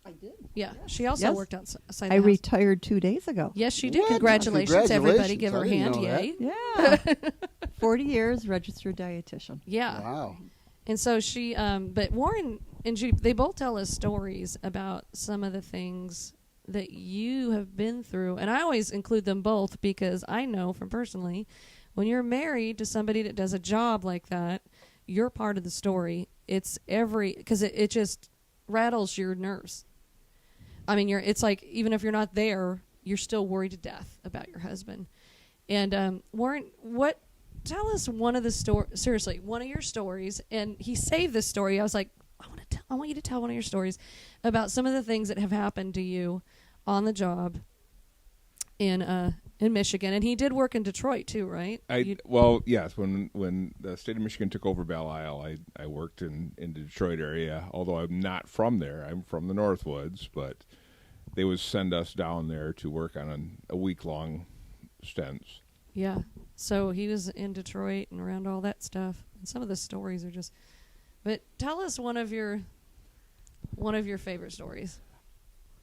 Speaker 6: I did.
Speaker 4: Yeah, she also
Speaker 6: Yes.
Speaker 4: worked outside the
Speaker 6: I
Speaker 4: house.
Speaker 6: retired 2 days ago.
Speaker 4: Yes, she did.
Speaker 3: What?
Speaker 4: Congratulations, everybody. Give her a hand.
Speaker 3: Congratulations.
Speaker 4: Yay.
Speaker 6: Yeah. 40 years, registered dietitian.
Speaker 4: Yeah.
Speaker 3: Wow.
Speaker 4: And so she, but Warren and Judy, they both tell us stories about some of the things that you have been through. And I always include them both because I know from personally, when you're married to somebody that does a job like that, you're part of the story. It's because it just rattles your nerves. I mean, it's like, even if you're not there, you're still worried to death about your husband. And Warren, tell us one of your stories. And he saved this story. I was like, I want you to tell one of your stories about some of the things that have happened to you on the job in Michigan. And he did work in Detroit too, right?
Speaker 2: Yes. When the state of Michigan took over Belle Isle, I worked in the Detroit area. Although I'm not from there, I'm from the Northwoods, but they would send us down there to work on a week-long stints.
Speaker 4: Yeah. So he was in Detroit and around all that stuff. And some of the stories are just. But tell us one of your favorite stories.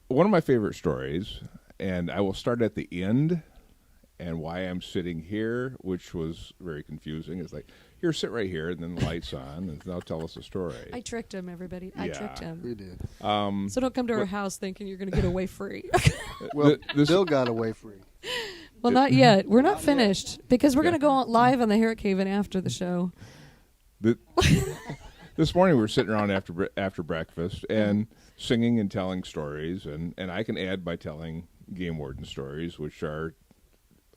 Speaker 2: One of my favorite stories, and I will start at the end, and why I'm sitting here, which was very confusing, is like, here, sit right here, and then the lights on, and now tell us a story.
Speaker 4: I tricked him, everybody. I tricked him.
Speaker 3: We did.
Speaker 4: So don't come to our house thinking you're going to get away free.
Speaker 3: Well, Bill got away free.
Speaker 4: Well, not yet. We're not finished because we're going to go on live on the Herrick Haven after the show.
Speaker 2: This morning we were sitting around after breakfast and singing and telling stories, and I can add by telling game warden stories, which are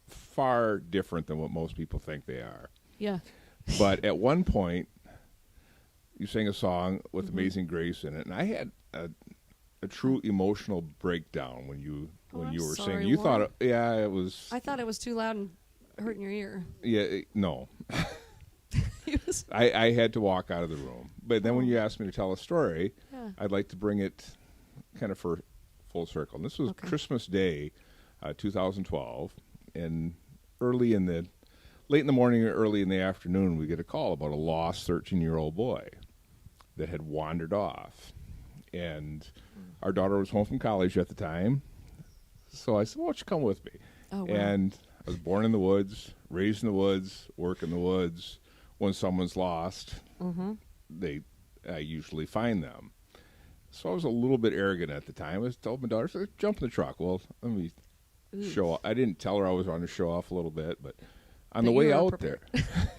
Speaker 2: far different than what most people think they are.
Speaker 4: Yeah.
Speaker 2: But at one point, you sang a song with Amazing Grace in it, and I had a true emotional breakdown when you were
Speaker 4: sorry,
Speaker 2: singing. You
Speaker 4: Warren.
Speaker 2: thought, it was.
Speaker 4: I thought it was too loud and hurting your ear.
Speaker 2: Yeah, no. I had to walk out of the room. But then when you asked me to tell a story, I'd like to bring it kind of for full circle. And this was Christmas Day, 2012, and late in the morning or early in the afternoon, we get a call about a lost 13-year-old boy that had wandered off. And our daughter was home from college at the time, so I said, "Why don't you come with me?"
Speaker 4: Oh, wow.
Speaker 2: And I was born in the woods, raised in the woods, work in the woods. When someone's lost, I usually find them. So I was a little bit arrogant at the time. I told my daughter, so "Jump in the truck." Well, let me show off. I didn't tell her I was on to show off a little bit, but on the way out there,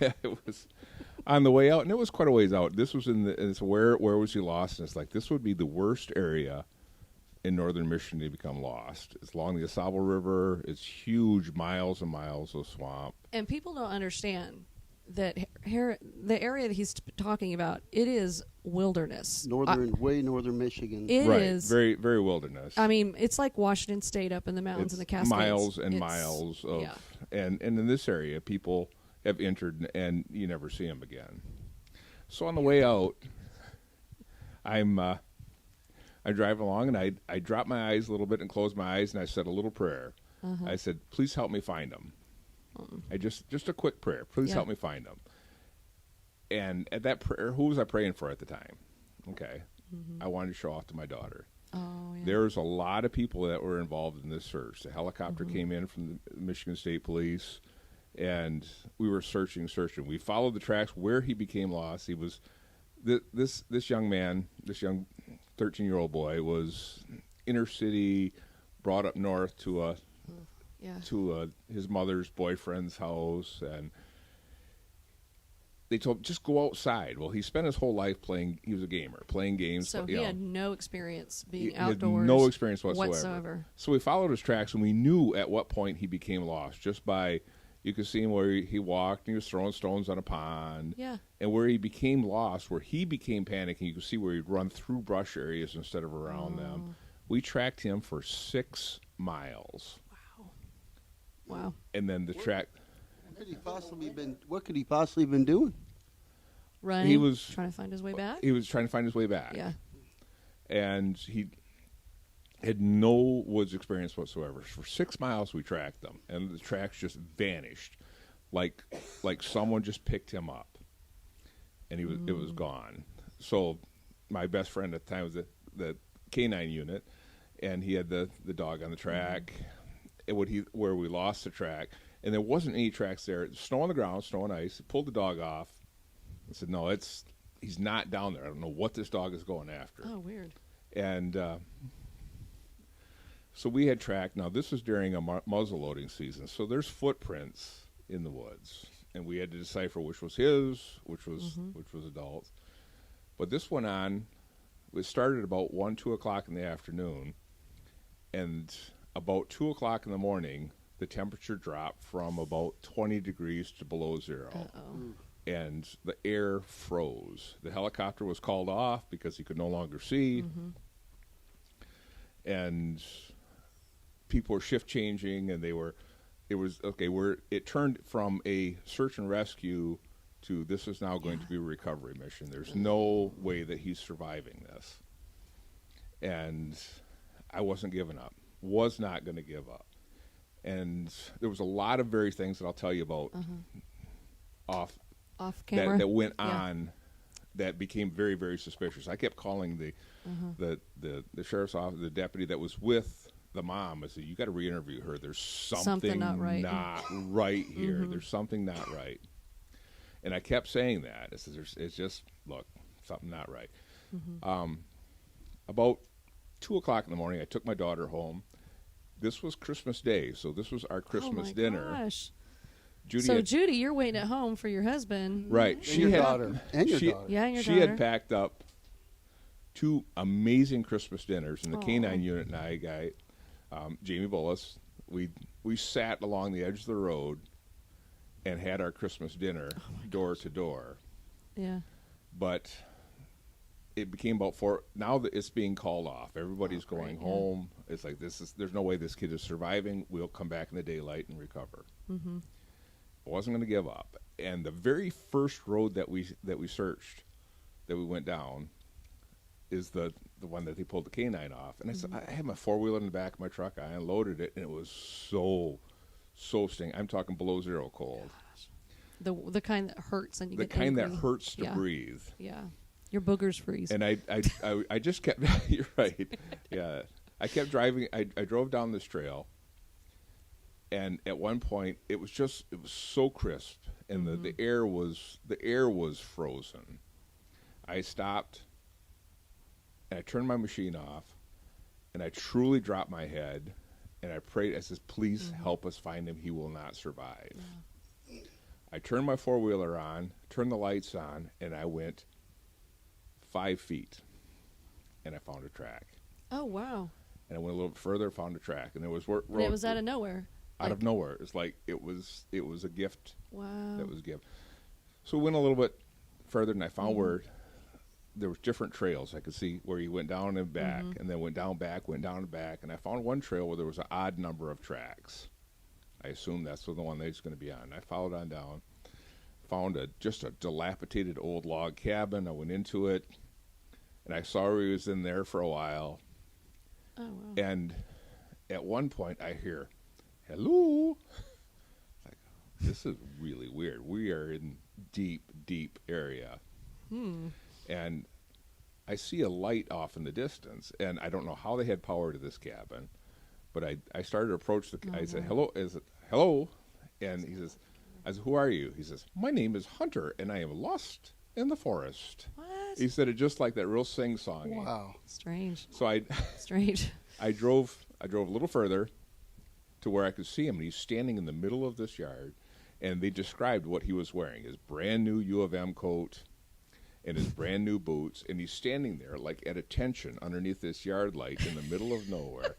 Speaker 2: it was on the way out, and it was quite a ways out. This was where was he lost? And it's like, this would be the worst area in northern Michigan to become lost. It's along the Asable River. It's huge, miles and miles of swamp.
Speaker 4: And people don't understand that the area that he's talking about, it is wilderness.
Speaker 3: Way northern Michigan.
Speaker 4: It
Speaker 2: Right.
Speaker 4: is
Speaker 2: Very, very wilderness.
Speaker 4: I mean, it's like Washington State up in the mountains and the Cascades.
Speaker 2: Miles and miles of, and in this area, people have entered and you never see them again. So on the way out, I'm driving along and I drop my eyes a little bit and close my eyes and I said a little prayer. I said, "Please help me find them." I just a quick prayer. Please help me find them. And at that prayer, who was I praying for at the time? Okay. I wanted to show off to my daughter.
Speaker 4: Oh, yeah.
Speaker 2: There's a lot of people that were involved in this search. The helicopter came in from the Michigan State Police, and we were searching. We followed the tracks where he became lost. He was this young man, this young 13-year-old boy, was inner city, brought up north to his mother's boyfriend's house, and they told him, just go outside. Well, he spent his whole life playing. He was a gamer, playing games.
Speaker 4: So he had no experience being
Speaker 2: he had
Speaker 4: outdoors.
Speaker 2: no experience whatsoever.
Speaker 4: whatsoever.
Speaker 2: So we followed his tracks, and we knew at what point he became lost just by, you could see him where he walked, and he was throwing stones on a pond.
Speaker 4: Yeah.
Speaker 2: And where he became lost, where he became panicking, you could see where he'd run through brush areas instead of around them. We tracked him for 6 miles.
Speaker 4: Wow.
Speaker 2: And then the track...
Speaker 3: What could he possibly been doing?
Speaker 4: Running.
Speaker 2: He was
Speaker 4: trying to find his way back.
Speaker 2: He was trying to find his way back.
Speaker 4: Yeah.
Speaker 2: And he had no woods experience whatsoever. For 6 miles we tracked them, and the tracks just vanished, like someone just picked him up, and it was gone. So my best friend at the time was the K9 unit, and he had the dog on the track, where we lost the track. And there wasn't any tracks there. Snow on the ground, snow and ice. He pulled the dog off. I said, no, he's not down there. I don't know what this dog is going after.
Speaker 4: Oh, weird.
Speaker 2: And so we had tracked. Now, this was during a muzzle loading season, so there's footprints in the woods. And we had to decipher which was his, which was adults. But this went on. It started about 1, 2 o'clock in the afternoon. And about 2 o'clock in the morning, the temperature dropped from about 20 degrees to below 0. And the air froze. The helicopter was called off because he could no longer see. And people were shift changing, and it turned from a search and rescue to this is now going to be a recovery mission. There's no way that he's surviving this. And I wasn't giving up. Was not going to give up. And there was a lot of various things that I'll tell you about off
Speaker 4: camera
Speaker 2: that went on that became very, very suspicious. I kept calling the sheriff's office, the deputy that was with the mom. I said, "You got to re-interview her. There's something
Speaker 4: not right,
Speaker 2: here. There's something not right." And I kept saying that. I said, "It's just look, something not right." About 2 o'clock in the morning, I took my daughter home. This was Christmas Day, so this was our Christmas dinner.
Speaker 4: Gosh.
Speaker 2: Judy
Speaker 4: Judy, you're waiting at home for your husband.
Speaker 2: Right.
Speaker 3: And your daughter. And your daughter.
Speaker 4: Yeah, and your
Speaker 2: she
Speaker 4: daughter.
Speaker 2: had packed up 2 amazing Christmas dinners, and the K9 unit and I, Jamie Bullis, we sat along the edge of the road and had our Christmas dinner door to door.
Speaker 4: Yeah.
Speaker 2: But it became about 4. Now that it's being called off, everybody's going home. It's like there's no way this kid is surviving. We'll come back in the daylight and recover. I wasn't going to give up. And the very first road that we searched, that we went down, is the one that they pulled the K9 off. And I said, I had my 4-wheeler in the back of my truck. I unloaded it, and it was so stinging. I'm talking below 0 cold.
Speaker 4: The kind that hurts and you
Speaker 2: the
Speaker 4: get
Speaker 2: kind
Speaker 4: angry.
Speaker 2: that hurts to breathe.
Speaker 4: Yeah. Your boogers freeze.
Speaker 2: And I just kept. You're right. Yeah, I kept driving. I drove down this trail, and at one point it was so crisp, and the air was frozen. I stopped, and I turned my machine off, and I truly dropped my head, and I prayed. I said, "Please help us find him. He will not survive." Yeah. I turned my 4-wheeler on, turned the lights on, and I went 5 feet, and I found a track.
Speaker 4: Oh, wow.
Speaker 2: And I went a little bit further, found a track, and there was
Speaker 4: And it was out of nowhere.
Speaker 2: Out of nowhere. It's like it was a gift.
Speaker 4: Wow.
Speaker 2: That was a gift. So we went a little bit further, and I found where there was different trails. I could see where you went down and back, and then went down back, and I found one trail where there was an odd number of tracks. I assumed that's the one that he's going to be on. I followed on down, found just a dilapidated old log cabin. I went into it, and I saw he was in there for a while.
Speaker 4: Oh, wow.
Speaker 2: And at one point, I hear, "Hello." Like, this is really weird. We are in deep area. And I see a light off in the distance, and I don't know how they had power to this cabin, but I started to approach I said, "Hello," hello? And he says, I said, "Who are you?" He says, "My name is Hunter, and I am lost in the forest."
Speaker 4: What?
Speaker 2: He said it just like that, real sing-songy.
Speaker 3: Wow.
Speaker 4: Strange.
Speaker 2: So
Speaker 4: Strange.
Speaker 2: I drove a little further to where I could see him, and he's standing in the middle of this yard, and they described what he was wearing: his brand new U of M coat and his brand new boots, and he's standing there like at attention underneath this yard light in the middle of nowhere.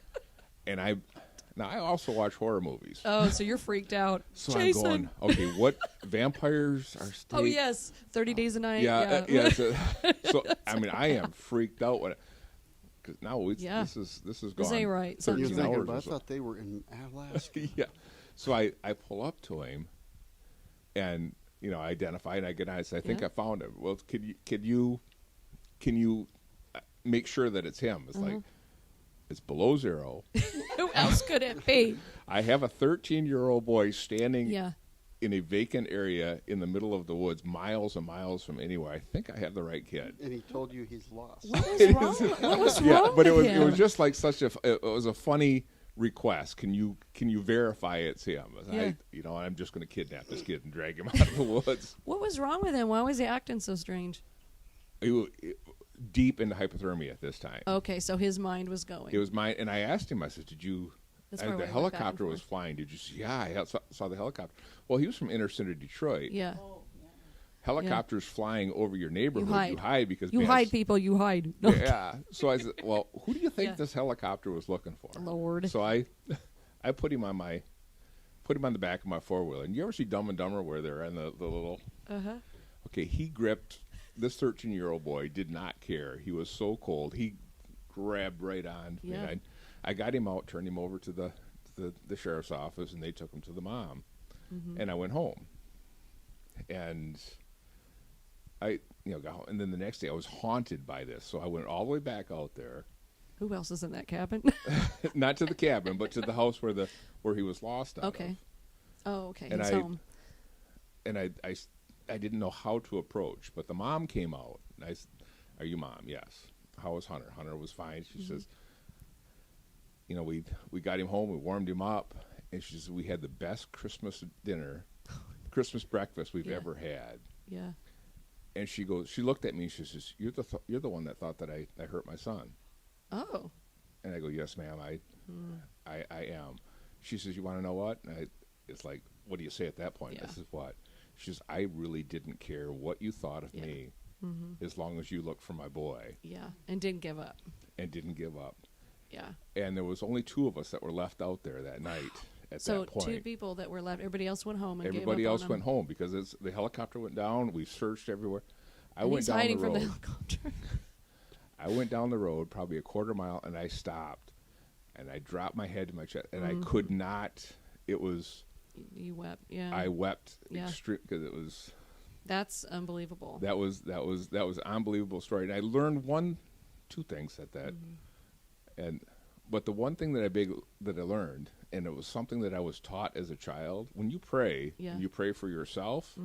Speaker 2: And I also watch horror movies.
Speaker 4: Oh, so you're freaked out.
Speaker 2: So
Speaker 4: Jason.
Speaker 2: I'm going, okay, what vampires are staying?
Speaker 4: Oh yes, 30 Days a Night.
Speaker 2: Yeah. So I mean, I am freaked out because now this is gone.
Speaker 4: This ain't right.
Speaker 2: 13
Speaker 3: You're thinking,
Speaker 2: hours
Speaker 3: but
Speaker 2: or
Speaker 3: I
Speaker 2: so.
Speaker 3: thought they were in Alaska.
Speaker 2: Yeah. So I pull up to him, and I identify, and I get on. I say, I think I found him. Well, can you make sure that it's him? It's like it's below zero.
Speaker 4: Who else could it be?
Speaker 2: I have a 13-year-old boy standing
Speaker 4: Yeah.
Speaker 2: in a vacant area in the middle of the woods, miles and miles from anywhere. I think I have the right kid.
Speaker 3: And he told you he's lost.
Speaker 4: What was wrong? What was wrong
Speaker 2: But
Speaker 4: with
Speaker 2: it was
Speaker 4: him?
Speaker 2: just like it was a funny request. Can you verify it's him?
Speaker 4: Yeah.
Speaker 2: I'm just going to kidnap this kid and drag him out of the woods.
Speaker 4: What was wrong with him? Why was he acting so strange?
Speaker 2: He was deep into hypothermia at this time.
Speaker 4: Okay, so his mind was going.
Speaker 2: It was mine, and I asked him. I said, "Did you?"
Speaker 4: That's probably
Speaker 2: The
Speaker 4: why he went back and
Speaker 2: helicopter was
Speaker 4: forth.
Speaker 2: flying. Did you see? Yeah, I saw the helicopter. Well, he was from inner city Detroit.
Speaker 4: Yeah.
Speaker 2: Helicopters flying over your neighborhood.
Speaker 4: hide.
Speaker 2: You hide because
Speaker 4: You hide, people. You hide. No.
Speaker 2: Yeah. So I said, "Well, who do you think
Speaker 4: Yeah.
Speaker 2: this helicopter was looking for?"
Speaker 4: Lord.
Speaker 2: So I put him on the back of my 4-wheeler. And you ever see Dumb and Dumber where they're in the little?
Speaker 4: Uh-huh.
Speaker 2: Okay, he gripped. This 13-year-old boy did not care. He was so cold. He grabbed right on.
Speaker 4: Yeah.
Speaker 2: And I got him out, turned him over to the sheriff's office, and they took him to the mom.
Speaker 4: Mm-hmm.
Speaker 2: And I went home. And I got home. And then the next day I was haunted by this. So I went all the way back out there.
Speaker 4: Who else is in that cabin?
Speaker 2: Not to the cabin, but to the house where he was lost out
Speaker 4: Okay.
Speaker 2: of.
Speaker 4: Oh, okay.
Speaker 2: And
Speaker 4: He's home.
Speaker 2: And I didn't know how to approach, but the mom came out. And I said, "Are you Mom?" "Yes." "How was Hunter?" "Hunter was fine." She says, we got him home, we warmed him up, and she says, "We had the best Christmas breakfast we've ever had."
Speaker 4: Yeah.
Speaker 2: And she looked at me and she says, "You're the one that thought that I hurt my son."
Speaker 4: Oh.
Speaker 2: And I go, "Yes, ma'am, I am." She says, "You want to know what?" And it's like, what do you say at that point?
Speaker 4: Yeah.
Speaker 2: This is what? She says, "I really didn't care what you thought of me as long as you looked for my boy."
Speaker 4: Yeah. And didn't give up.
Speaker 2: And didn't give up.
Speaker 4: Yeah.
Speaker 2: And there was only 2 of us that were left out there that night at
Speaker 4: So
Speaker 2: that point.
Speaker 4: 2 people that were left. Everybody else went home and
Speaker 2: Everybody
Speaker 4: gave up
Speaker 2: else
Speaker 4: on
Speaker 2: went
Speaker 4: him.
Speaker 2: home because the helicopter went down. We searched everywhere. I
Speaker 4: And
Speaker 2: went
Speaker 4: he's
Speaker 2: down
Speaker 4: hiding
Speaker 2: the
Speaker 4: from
Speaker 2: road.
Speaker 4: the helicopter.
Speaker 2: I went down the road probably a quarter mile, and I stopped, and I dropped my head to my chest, and I could not. It was.
Speaker 4: You wept. Yeah.
Speaker 2: I wept
Speaker 4: Yeah.
Speaker 2: extreme because it was.
Speaker 4: That's unbelievable.
Speaker 2: That was an unbelievable story, and I learned 2 things at that, but the one thing that I learned, and it was something that I was taught as a child. When you pray,
Speaker 4: Yeah.
Speaker 2: you pray for yourself,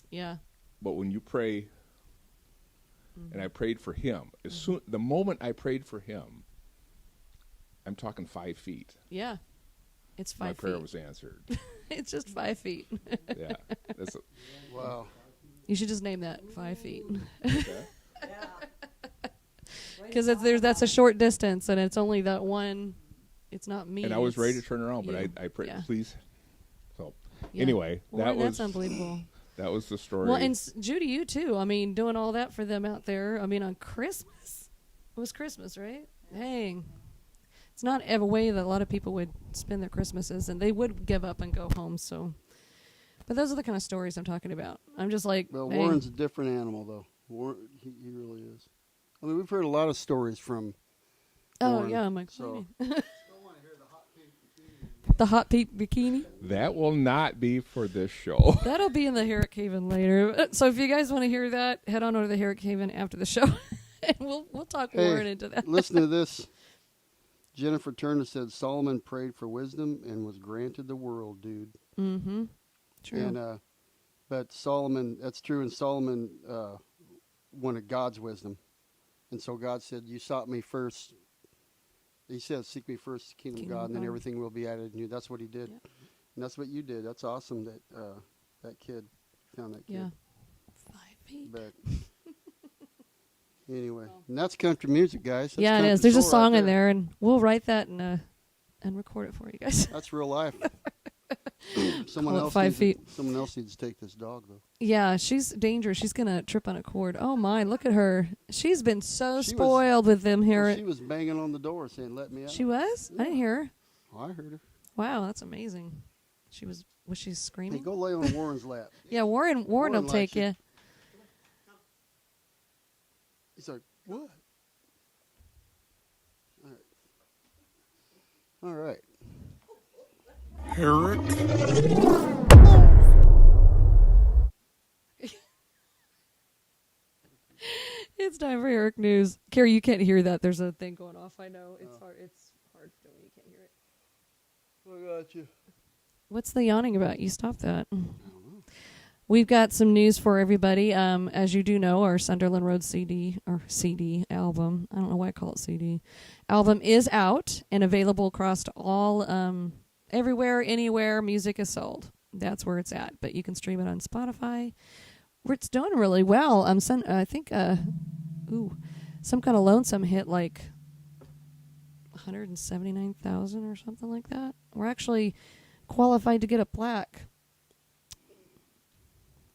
Speaker 4: Yeah.
Speaker 2: but when you pray, and I prayed for him. The moment I prayed for him, I'm talking 5 feet.
Speaker 4: Yeah. It's 5
Speaker 2: My
Speaker 4: feet.
Speaker 2: prayer was answered.
Speaker 4: It's just 5 feet.
Speaker 2: Yeah,
Speaker 3: Wow.
Speaker 4: You should just name that 5 feet.
Speaker 2: okay.
Speaker 4: Because that's a short distance, and it's only that one. It's not me.
Speaker 2: And I was ready to
Speaker 4: it's
Speaker 2: turn around, but
Speaker 4: you.
Speaker 2: I prayed,
Speaker 4: Yeah.
Speaker 2: please. So
Speaker 4: Yeah.
Speaker 2: anyway,
Speaker 4: Well,
Speaker 2: that
Speaker 4: that's
Speaker 2: was
Speaker 4: unbelievable.
Speaker 2: That was the story.
Speaker 4: Well, and Judy, you too. I mean, doing all that for them out there. I mean, on Christmas. It was Christmas, right? Dang. It's not a way that a lot of people would spend their Christmases, and they would give up and go home. So, but those are the kind of stories I'm talking about. I'm just like,
Speaker 3: Well,
Speaker 4: hey,
Speaker 3: Warren's a different animal, though. He really is. I mean, we've heard a lot of stories from
Speaker 4: oh
Speaker 3: Warren,
Speaker 4: yeah, I'm like,
Speaker 3: so.
Speaker 4: the hot pink bikini.
Speaker 2: that will not be for this show.
Speaker 4: That'll be in the Herrick Haven later. So if you guys want to hear that, head on over to the Herrick Haven after the show, and we'll talk Warren into that.
Speaker 3: Listen to this. Jennifer Turner said Solomon prayed for wisdom and was granted the world, dude.
Speaker 4: Mm-hmm. True.
Speaker 3: And but Solomon, that's true, and Solomon wanted God's wisdom. And so God said, "You sought me first." He said, "Seek me first, the kingdom of God, and then everything will be added in you." That's what he did.
Speaker 4: Yep.
Speaker 3: And that's what you did. That's awesome that that kid found that kid.
Speaker 4: Yeah. 5 feet.
Speaker 3: But anyway, and that's country music, guys. That's
Speaker 4: Yeah, it
Speaker 3: country
Speaker 4: is. There's a
Speaker 3: soul right
Speaker 4: song in there, and we'll write that and record it for you guys.
Speaker 3: That's real life. Someone
Speaker 4: Call it
Speaker 3: else
Speaker 4: 5
Speaker 3: needs to-
Speaker 4: feet.
Speaker 3: Someone else needs to take this dog though.
Speaker 4: Yeah, she's dangerous. She's gonna trip on a cord. Oh my, look at her. She's been so
Speaker 3: She was-
Speaker 4: spoiled with them here.
Speaker 3: Well, she was banging on the door saying, "Let me out."
Speaker 4: She was? I didn't hear her.
Speaker 3: Oh, I heard her.
Speaker 4: Wow, that's amazing. Was she
Speaker 3: Hey,
Speaker 4: screaming?
Speaker 3: go lay on Warren's lap.
Speaker 4: Yeah, Warren will
Speaker 3: likes
Speaker 4: take
Speaker 3: it.
Speaker 4: you.
Speaker 3: He's like, "What?" All right.
Speaker 2: Herrick.
Speaker 4: It's time for Herrick News. Carrie, you can't hear that. There's a thing going off. I know. It's hard. It's hard when you can't hear it.
Speaker 3: I got you.
Speaker 4: What's the yawning about? You stop that. We've got some news for everybody. As you do know, our Sunderland Road CD album, I don't know why I call it CD, album is out and available across all, everywhere, anywhere music is sold. That's where it's at. But you can stream it on Spotify, where it's doing really well. I think, Some Kind of Lonesome hit like 179,000 or something like that. We're actually qualified to get a plaque.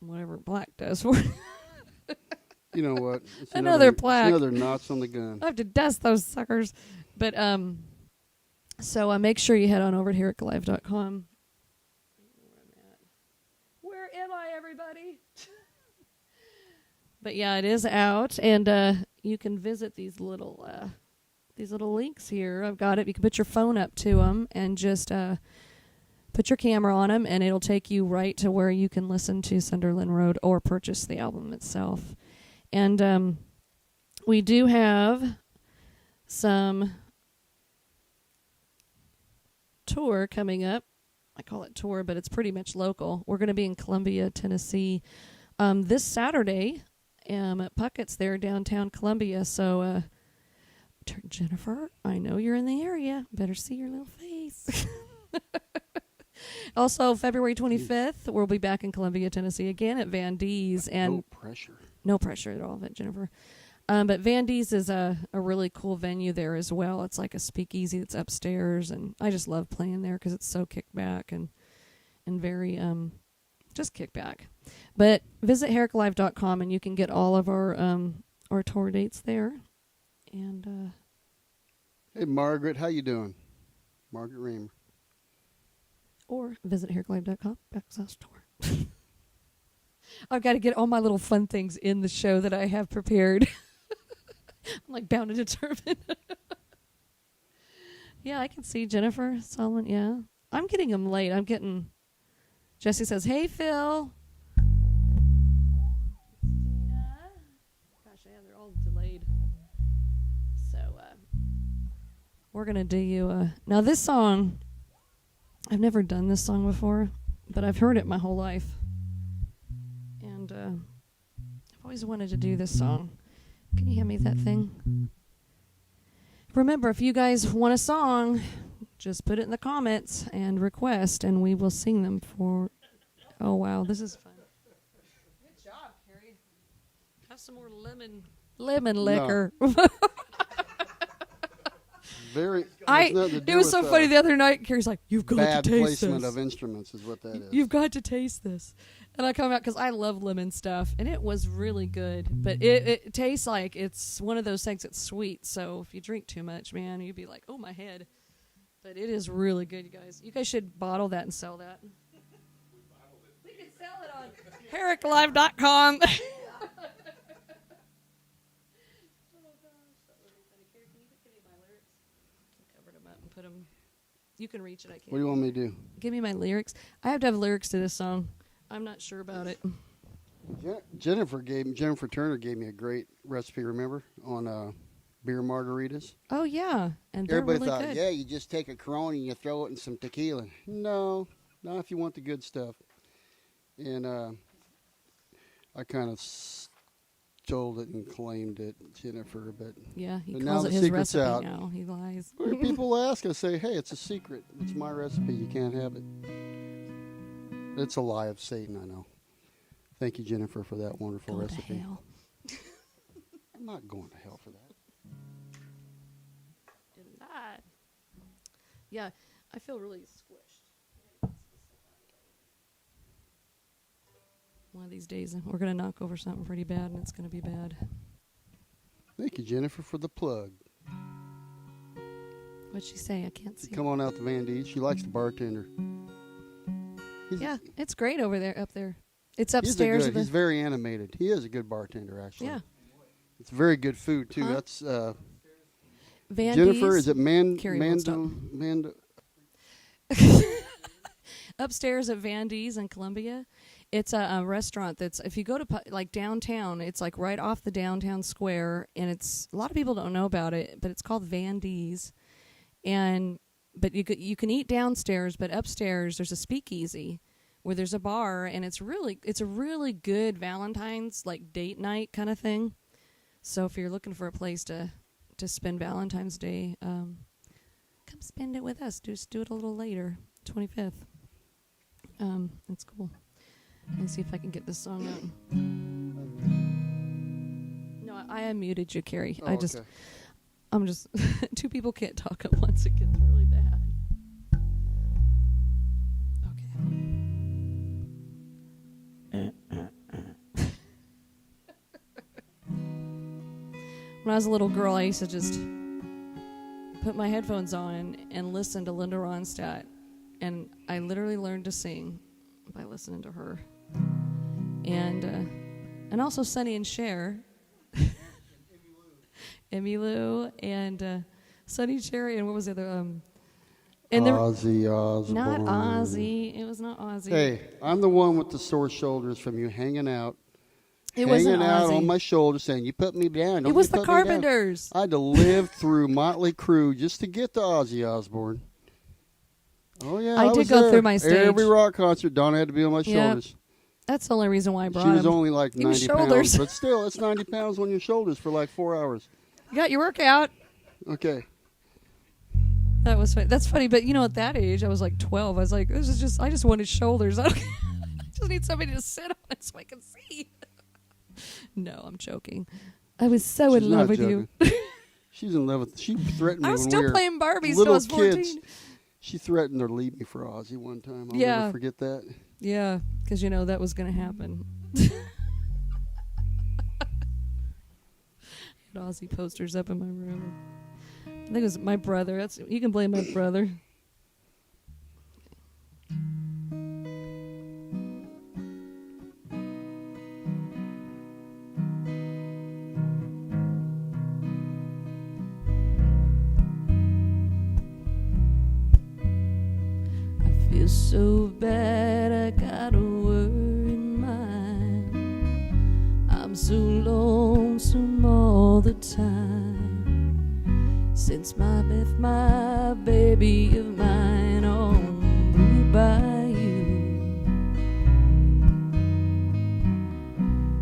Speaker 4: Whatever black does for it.
Speaker 3: You know what? It's
Speaker 4: Another plaque.
Speaker 3: It's another knots on the gun.
Speaker 4: I have to dust those suckers. But so make sure you head on over to herricklive.com. Where am I, everybody? But yeah, it is out, and you can visit these little links here. I've got it. You can put your phone up to them and just put your camera on them, and it'll take you right to where you can listen to Sunderland Road or purchase the album itself. And we do have some tour coming up. I call it tour, but it's pretty much local. We're going to be in Columbia, Tennessee this Saturday at Puckett's there downtown Columbia. So, Jennifer, I know you're in the area. Better see your little face. Also, February 25th, we'll be back in Columbia, Tennessee again at Van D's. And
Speaker 3: No pressure.
Speaker 4: no pressure at all, Jennifer. But Van D's is a really cool venue there as well. It's like a speakeasy that's upstairs, and I just love playing there because it's so kick back and very just kick back. But visit herricklive.com and you can get all of our tour dates there. And
Speaker 3: Hey, Margaret, how you doing? Margaret Reamer.
Speaker 4: or visit herricklive.com/tour. I've got to get all my little fun things in the show that I have prepared. I'm like bound and determined. Yeah, I can see Jennifer Solomon. Yeah, I'm getting them late. Jesse says, "Hey, Phil." Christina. Gosh, yeah, they're all delayed. So we're gonna do you. Now this song, I've never done this song before, but I've heard it my whole life. And I've always wanted to do this song. Can you hand me that thing? Remember, if you guys want a song, just put it in the comments and request, and we will sing them for... Oh, wow, this is fun. Good job, Carrie. Have some more lemon liquor. It was so funny the other night. Carrie's like, "You've got
Speaker 3: bad
Speaker 4: to taste
Speaker 3: placement
Speaker 4: this.
Speaker 3: of instruments is what that is.
Speaker 4: You've got to taste this." And I come out because I love lemon stuff, and it was really good. But it tastes like it's one of those things that's sweet. So if you drink too much, man, you'd be like, "Oh, my head." But it is really good, you guys. You guys should bottle that and sell that. We can sell it on herricklive.com. Put them. You can reach it. I can't.
Speaker 3: What do you want me to do?
Speaker 4: Give me my lyrics. I have to have lyrics to this song. I'm not sure about it.
Speaker 3: Jennifer Turner gave me a great recipe. Remember on beer margaritas?
Speaker 4: Oh yeah, and they're
Speaker 3: Everybody
Speaker 4: really
Speaker 3: thought,
Speaker 4: good.
Speaker 3: yeah, you just take a Corona and you throw it in some tequila. No, not if you want the good stuff. And I kind of stole it and claimed it, Jennifer, but
Speaker 4: Yeah, he
Speaker 3: but now
Speaker 4: calls
Speaker 3: the
Speaker 4: it his
Speaker 3: secret's
Speaker 4: recipe
Speaker 3: out.
Speaker 4: now. He lies.
Speaker 3: When people ask, I say, hey, it's a secret. It's my recipe. You can't have it. It's a lie of Satan, I know. Thank you, Jennifer, for that wonderful
Speaker 4: Go to
Speaker 3: recipe.
Speaker 4: hell.
Speaker 3: I'm not going to hell for that.
Speaker 4: Did not. Yeah, I feel really squished. One of these days, we're going to knock over something pretty bad, and it's going to be bad.
Speaker 3: Thank you, Jennifer, for the plug.
Speaker 4: What'd she say? I can't see.
Speaker 3: Come on out to Van D's. She likes the bartender.
Speaker 4: Yeah, it's great over there, up there. It's
Speaker 3: He's
Speaker 4: upstairs.
Speaker 3: he's very animated. He is a good bartender, actually.
Speaker 4: Yeah.
Speaker 3: It's very good food, too.
Speaker 4: Huh?
Speaker 3: That's
Speaker 4: Van
Speaker 3: Jennifer,
Speaker 4: D's.
Speaker 3: is it
Speaker 4: Carrie won't stop.
Speaker 3: Mando?
Speaker 4: Upstairs at Van D's in Columbia, it's a restaurant that's, if you go to like downtown, it's like right off the downtown square, and it's, a lot of people don't know about it, but it's called Van D's, but you can eat downstairs, but upstairs there's a speakeasy where there's a bar, and it's a really good Valentine's like date night kind of thing. So if you're looking for a place to spend Valentine's Day, come spend it with us. Just do it a little later, 25th. It's cool. Let me see if I can get this song out. No, I unmuted you, Carrie.
Speaker 3: Oh, okay.
Speaker 4: I'm just, two people can't talk at once. It gets really bad. Okay. When I was a little girl, I used to just put my headphones on and listen to Linda Ronstadt. And I literally learned to sing by listening to her. And also Sonny and Cher. Emmylou and Sonny Cherry, and what was the other? And
Speaker 3: Ozzy Osbourne.
Speaker 4: Not Ozzy. It was not Ozzy.
Speaker 3: Hey, I'm the one with the sore shoulders from you hanging out.
Speaker 4: It wasn't
Speaker 3: hanging out
Speaker 4: Ozzy.
Speaker 3: on my shoulder saying, you put me down.
Speaker 4: It was the Carpenters.
Speaker 3: I had to live through Motley Crue just to get to Ozzy Osbourne. Oh, yeah.
Speaker 4: I did
Speaker 3: was
Speaker 4: go
Speaker 3: there.
Speaker 4: through my stage.
Speaker 3: Every rock concert, Donna had to be on my shoulders.
Speaker 4: That's the only reason why I brought
Speaker 3: She was
Speaker 4: him.
Speaker 3: only like
Speaker 4: He was
Speaker 3: 90 pounds.
Speaker 4: shoulders.
Speaker 3: But still, it's 90 pounds on your shoulders for like 4 hours.
Speaker 4: You got your workout.
Speaker 3: Okay.
Speaker 4: That was funny. That's funny, but at that age, I was like 12. I was like, I just wanted shoulders. I just need somebody to sit on it so I can see. No, I'm joking. I was so
Speaker 3: She's
Speaker 4: in love
Speaker 3: not
Speaker 4: with you.
Speaker 3: She's in love with. She threatened me
Speaker 4: I was
Speaker 3: when
Speaker 4: still
Speaker 3: we were
Speaker 4: playing Barbies till I
Speaker 3: little
Speaker 4: was 14.
Speaker 3: kids. She threatened to leave me for Ozzy one time. I'll
Speaker 4: Yeah.
Speaker 3: never forget that.
Speaker 4: Yeah, because that was going to happen. Had Ozzy posters up in my room. I think it was my brother. You can blame my brother. I feel so bad, I got a worried mind. I'm so lonesome all the time. Since my baby of mine on Blue Bayou,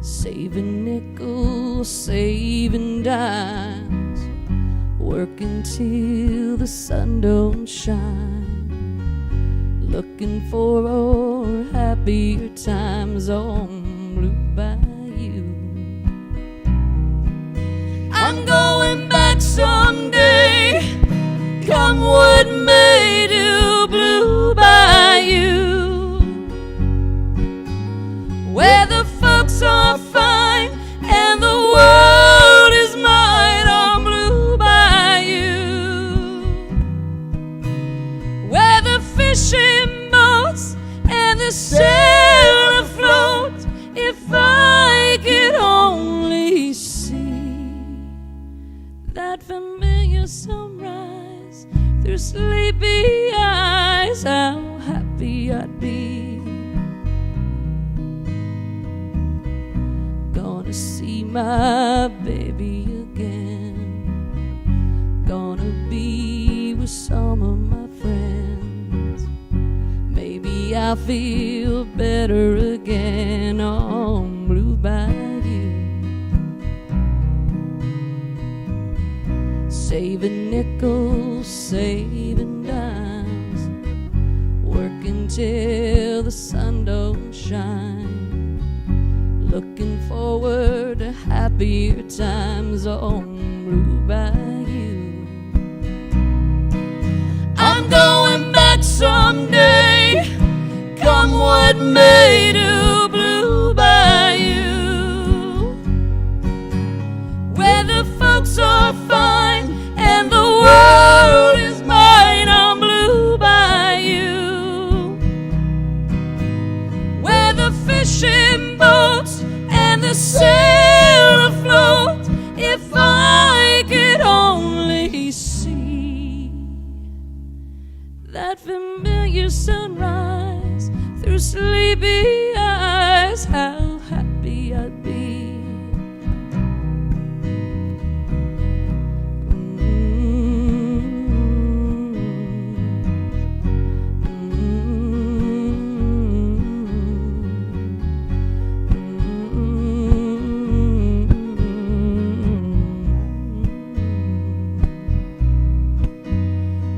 Speaker 4: saving nickels, saving dimes, working till the sun don't shine, looking for happier times on Blue Bayou. I'm going back someday, come what may, to Blue Bayou, where the folks are fine and the world is mine on Blue Bayou, where the fishing boats and the sail afloat. If I could only see that familiar sunrise through sleepy eyes, how happy I'd be. Gonna see my baby again, gonna be with some of my friends. Maybe I'll feel better again on Blue Bayou. Saving nickels, saving dimes, working till the sun don't shine, looking forward to happier times on Blue Bayou. I'm going back someday, come what may, to Blue Bayou.
Speaker 1: that familiar sunrise through sleepy eyes, how happy I'd be.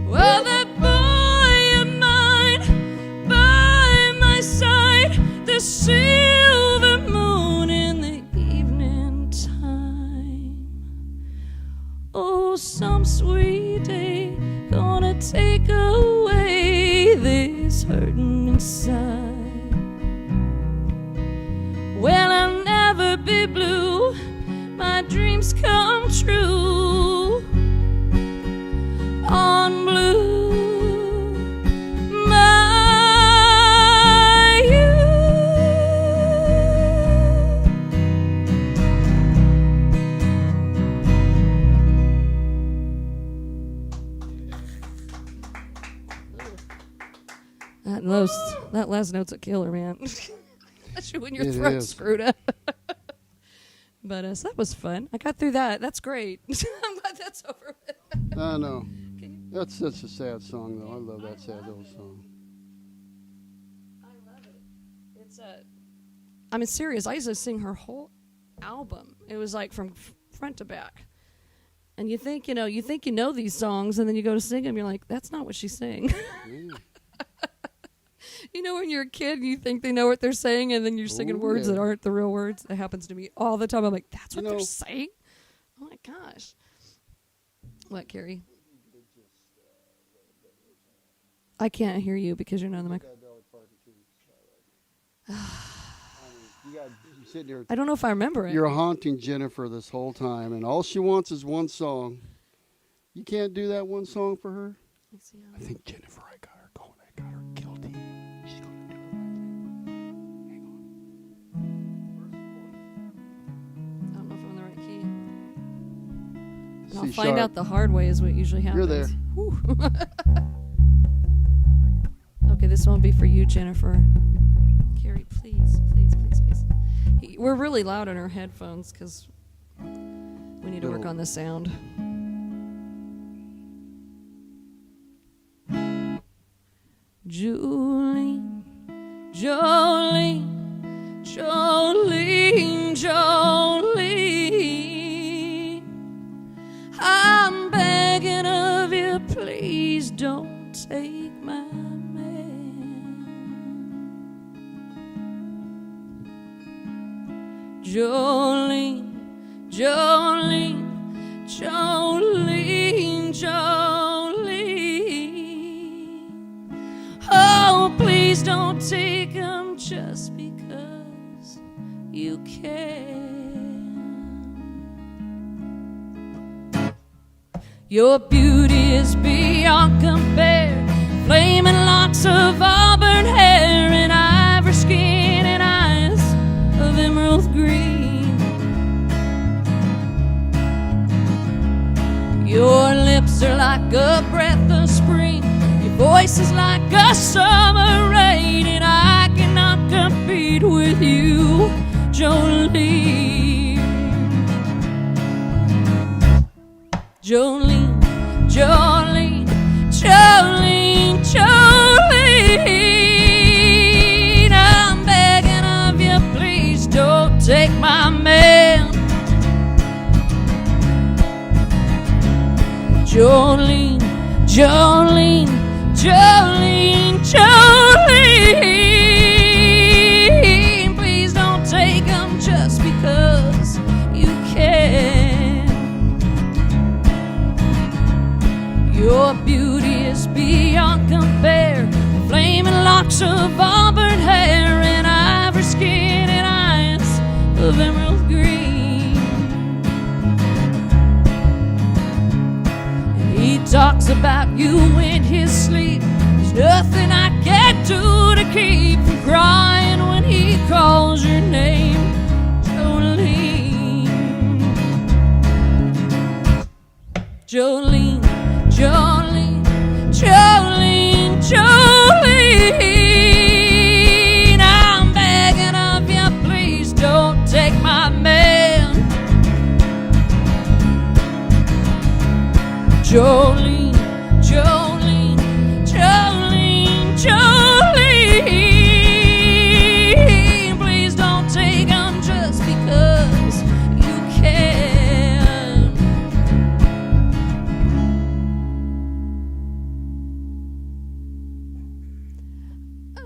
Speaker 1: Well, that boy of mine by my side, the silver moon in the evening time. Oh, some sweet day gonna take away this hurting inside. Well, I'll never be blue, my dreams come true on blue, my that last note's a killer, man. Especially when your
Speaker 3: It
Speaker 1: throat's
Speaker 3: is.
Speaker 1: screwed up. But so that was fun. I got through that. That's great. I'm glad that's over with.
Speaker 3: I know. That's such a sad song, though. I love that sad old song.
Speaker 1: I love it. It's I mean, serious. I used to sing her whole album. It was like from front to back. And you think you know these songs, and then you go to sing them, you're like, that's not what she's saying.
Speaker 3: Yeah.
Speaker 1: You know, when you're a kid, you think they know what they're saying, and then you're singing words that aren't the real words. That happens to me all the time. I'm like, that's what they're saying? Oh, my gosh. What, Carrie? I can't hear you because you're not on the mic. I don't know if I remember it.
Speaker 3: You're haunting Jennifer this whole time, and all she wants is one song. You can't do that one song for her? I think Jennifer, I got her going. I got her guilty. She's going to do it right now. Hang on.
Speaker 1: I don't know if I'm in the right key. And
Speaker 3: C
Speaker 1: I'll find
Speaker 3: sharp.
Speaker 1: out the hard way is what usually happens.
Speaker 3: You're there.
Speaker 1: Whew. Okay, this won't be for you, Jennifer. Carrie, please, please, please, please. We're really loud on our headphones because we need to work on the sound. Jolene, Jolene, Jolene, Jolene, I'm begging of you, please don't take my man. Jolene, Jolene, Jolene, Jolene, oh, please don't take him just because you can. Your beauty is beyond compare, flaming locks of auburn hair and ivory skin and eyes of emerald green. Your lips are like a breath of spring, your voice is like a summer rain, and I cannot compete with you, Jolene. Jolene, Jolene, Jolene, Jolene, I'm begging of you, please don't take my man. Jolene, Jolene, Jolene, Jolene, please don't take him just because you can. Your beauty is beyond compare, flaming locks of auburn hair and ivory skin and eyes of emerald green. And he talks about you in his sleep. There's nothing I can do to keep from crying when he calls your name, Jolene. Jolene, Jolene, Jolene,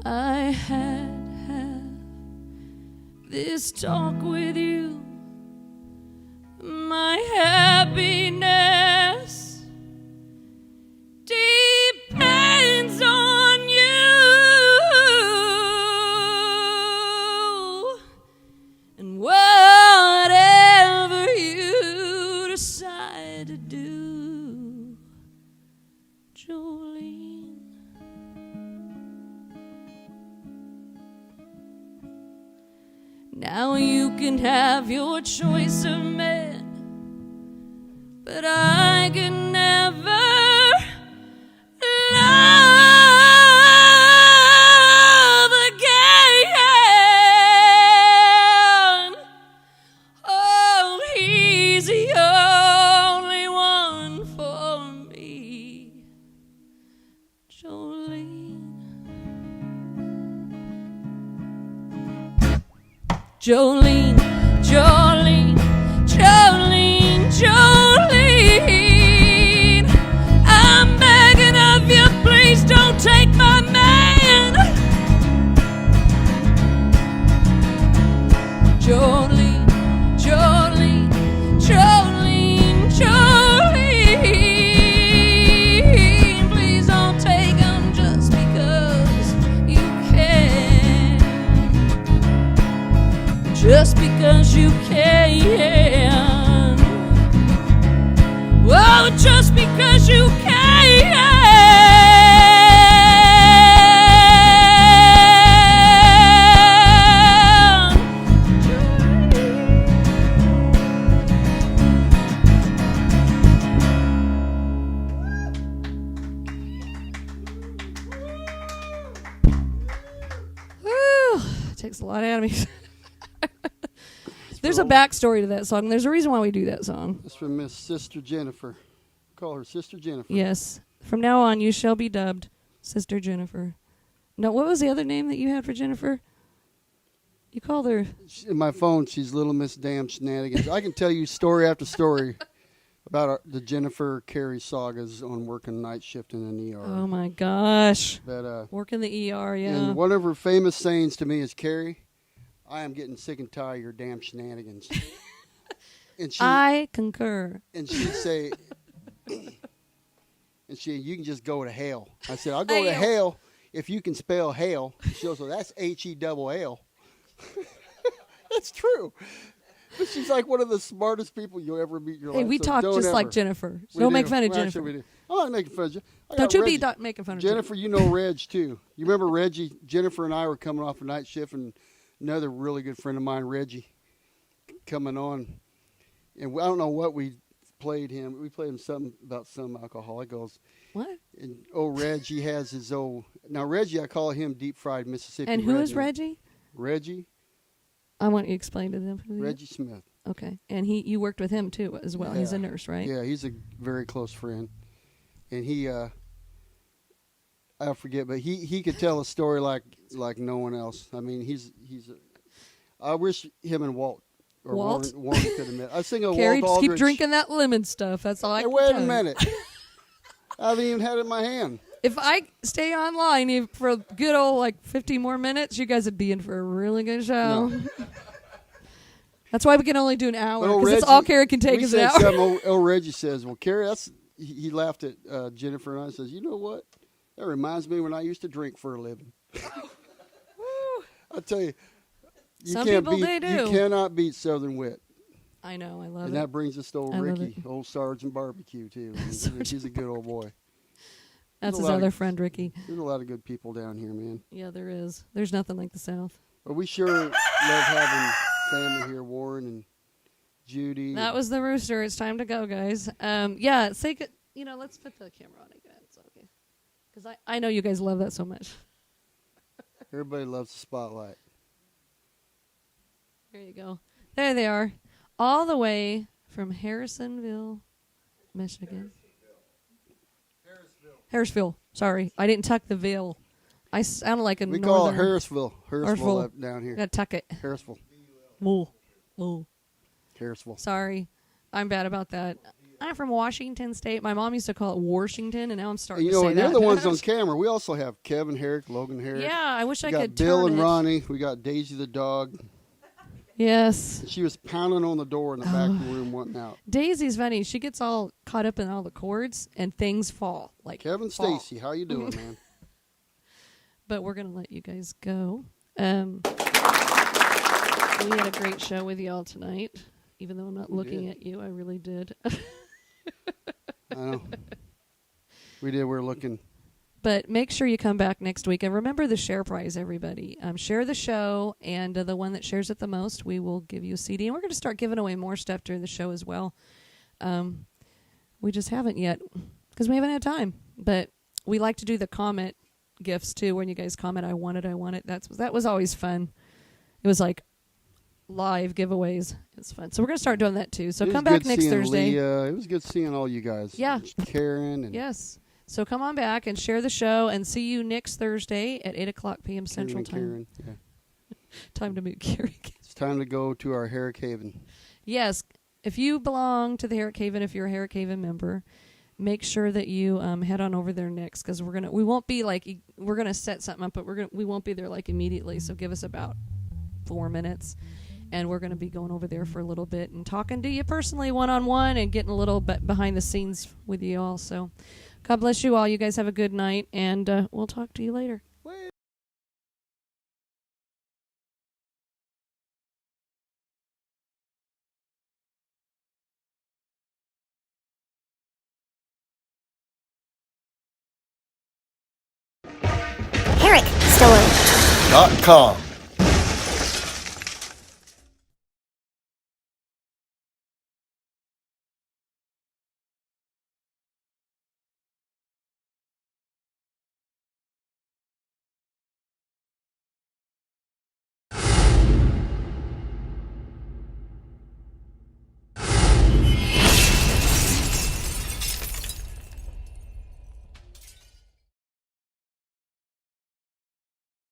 Speaker 1: I had this talk with you. My happiness depends on you, and whatever you decide to do, Jolene. Now you can have your choice of men, but I can never love again. Oh, he's the only one for me, Jolene. Jolene, Jolene, Jolene, Jolene. I'm begging of you, please don't take my man. Jolene, Jolene, Jolene, Jolene. Please don't take him just because you can. Just because you can. Oh, just because you can. Whew, takes a lot out of me. There's a backstory to that song. There's a reason why we do that song.
Speaker 3: It's from Miss Sister Jennifer. Call her Sister Jennifer.
Speaker 1: Yes. From now on, you shall be dubbed Sister Jennifer. No, what was the other name that you had for Jennifer? You called her...
Speaker 3: In my phone, she's Little Miss Damn Shenanigans. I can tell you story after story about the Jennifer Carey sagas on working night shift in an ER.
Speaker 1: Oh, my gosh.
Speaker 3: But,
Speaker 1: working the ER, yeah.
Speaker 3: And one of her famous sayings to me is, Carey, I am getting sick and tired of your damn shenanigans. And
Speaker 1: I concur.
Speaker 3: And she'd say, you can just go to hell. I said, I'll go to hell if you can spell hell. She goes, well, that's H-E-double-L. That's true. But she's like one of the smartest people you'll ever meet in your life.
Speaker 1: Hey, we talk just like Jennifer. So don't make fun of Jennifer.
Speaker 3: Actually, we do. I'm not making fun of Jennifer.
Speaker 1: Don't you be making fun of
Speaker 3: Jennifer. You know Reg, too. You remember Reggie? Jennifer and I were coming off a night shift, and another really good friend of mine, Reggie, coming on. And I don't know what we played him. We played him something about some alcohol. It goes,
Speaker 1: what?
Speaker 3: And Reggie has his old... Now, Reggie, I call him deep-fried Mississippi.
Speaker 1: And who is Reggie?
Speaker 3: Reggie.
Speaker 1: I want you to explain to them.
Speaker 3: Reggie Smith.
Speaker 1: Okay. And you worked with him, too, as well. Yeah. He's a nurse, right?
Speaker 3: Yeah, he's a very close friend. And he... I forget, but he could tell a story like no one else. I mean, I wish him and Walt Warren could have met. I sing a
Speaker 1: Carrie,
Speaker 3: Walt
Speaker 1: just
Speaker 3: Aldrich.
Speaker 1: keep drinking that lemon stuff. That's all I can
Speaker 3: wait
Speaker 1: tell
Speaker 3: a minute. I haven't even had it in my hand.
Speaker 1: If I stay online for a good old 15 more minutes, you guys would be in for a really good show. No. That's why we can only do an hour, because it's all Carrie can take is an hour.
Speaker 3: Reggie says, well, Carrie, he laughed at Jennifer and I and says, you know what? That reminds me when I used to drink for a living. I tell you, you cannot beat Southern wit.
Speaker 1: I know, I love it.
Speaker 3: And that brings us to old Ricky, old Sergeant Barbecue, too. He's a good old boy.
Speaker 1: That's his other friend, Ricky.
Speaker 3: There's a lot of good people down here, man.
Speaker 1: Yeah, there is. There's nothing like the South.
Speaker 3: But we sure love having family here, Warren and Judy.
Speaker 1: That was the rooster. It's time to go, guys. Yeah, let's put the camera on again. It's okay. Because I know you guys love that so much.
Speaker 3: Everybody loves the spotlight.
Speaker 1: There you go. There they are. All the way from Harrisonville, Michigan. Harrisville. Sorry. I didn't tuck the Ville. I sounded like a
Speaker 3: We
Speaker 1: northern.
Speaker 3: call it Harrisville. Harrisville up down here.
Speaker 1: Gotta tuck it.
Speaker 3: Harrisville.
Speaker 1: Woo.
Speaker 3: Harrisville.
Speaker 1: Sorry. I'm bad about that.
Speaker 4: I'm from Washington State. My mom used to call it Washington, and now I'm starting
Speaker 3: You
Speaker 4: to
Speaker 3: know,
Speaker 4: say
Speaker 3: and
Speaker 4: that.
Speaker 3: they're the ones on camera. We also have Kevin Herrick, Logan Herrick.
Speaker 4: Yeah, I wish I
Speaker 3: We got
Speaker 4: could
Speaker 3: Bill
Speaker 4: turn
Speaker 3: and
Speaker 4: it.
Speaker 3: Ronnie. We got Daisy the dog.
Speaker 4: Yes.
Speaker 3: She was pounding on the door in the back of the room wanting out.
Speaker 4: Daisy's funny. She gets all caught up in all the cords, and things fall. Like
Speaker 3: Kevin
Speaker 4: fall.
Speaker 3: Stacy, how you doing, man?
Speaker 4: But we're going to let you guys go. We had a great show with y'all tonight. Even though I'm not looking at you, I really did.
Speaker 3: I know. We did. We're looking.
Speaker 4: But make sure you come back next week. And remember the share prize, everybody. Share the show, and the one that shares it the most, we will give you a CD. And we're going to start giving away more stuff during the show as well. We just haven't yet because we haven't had time. But we like to do the comment gifts, too, when you guys comment, I want it, I want it. That was always fun. It was like live giveaways. It's fun. So we're going to start doing that, too. So come back next Thursday.
Speaker 3: It was good seeing all you guys.
Speaker 4: Yeah.
Speaker 3: Karen. And
Speaker 4: yes. So come on back and share the show, and see you next Thursday at 8 o'clock p.m. Central Time.
Speaker 3: Karen. Yeah.
Speaker 4: Time to meet Carrie.
Speaker 3: It's time to go to our Herrick Haven.
Speaker 4: Yes. If you belong to the Herrick Haven, if you're a Herrick Haven member, make sure that you head on over there next, because we're gonna set something up, but we won't be there like immediately. So give us about 4 minutes, and we're gonna be going over there for a little bit and talking to you personally, one-on-one, and getting a little bit behind the scenes with you all. So God bless you all. You guys have a good night, and we'll talk to you later.
Speaker 7: HerrickStore.com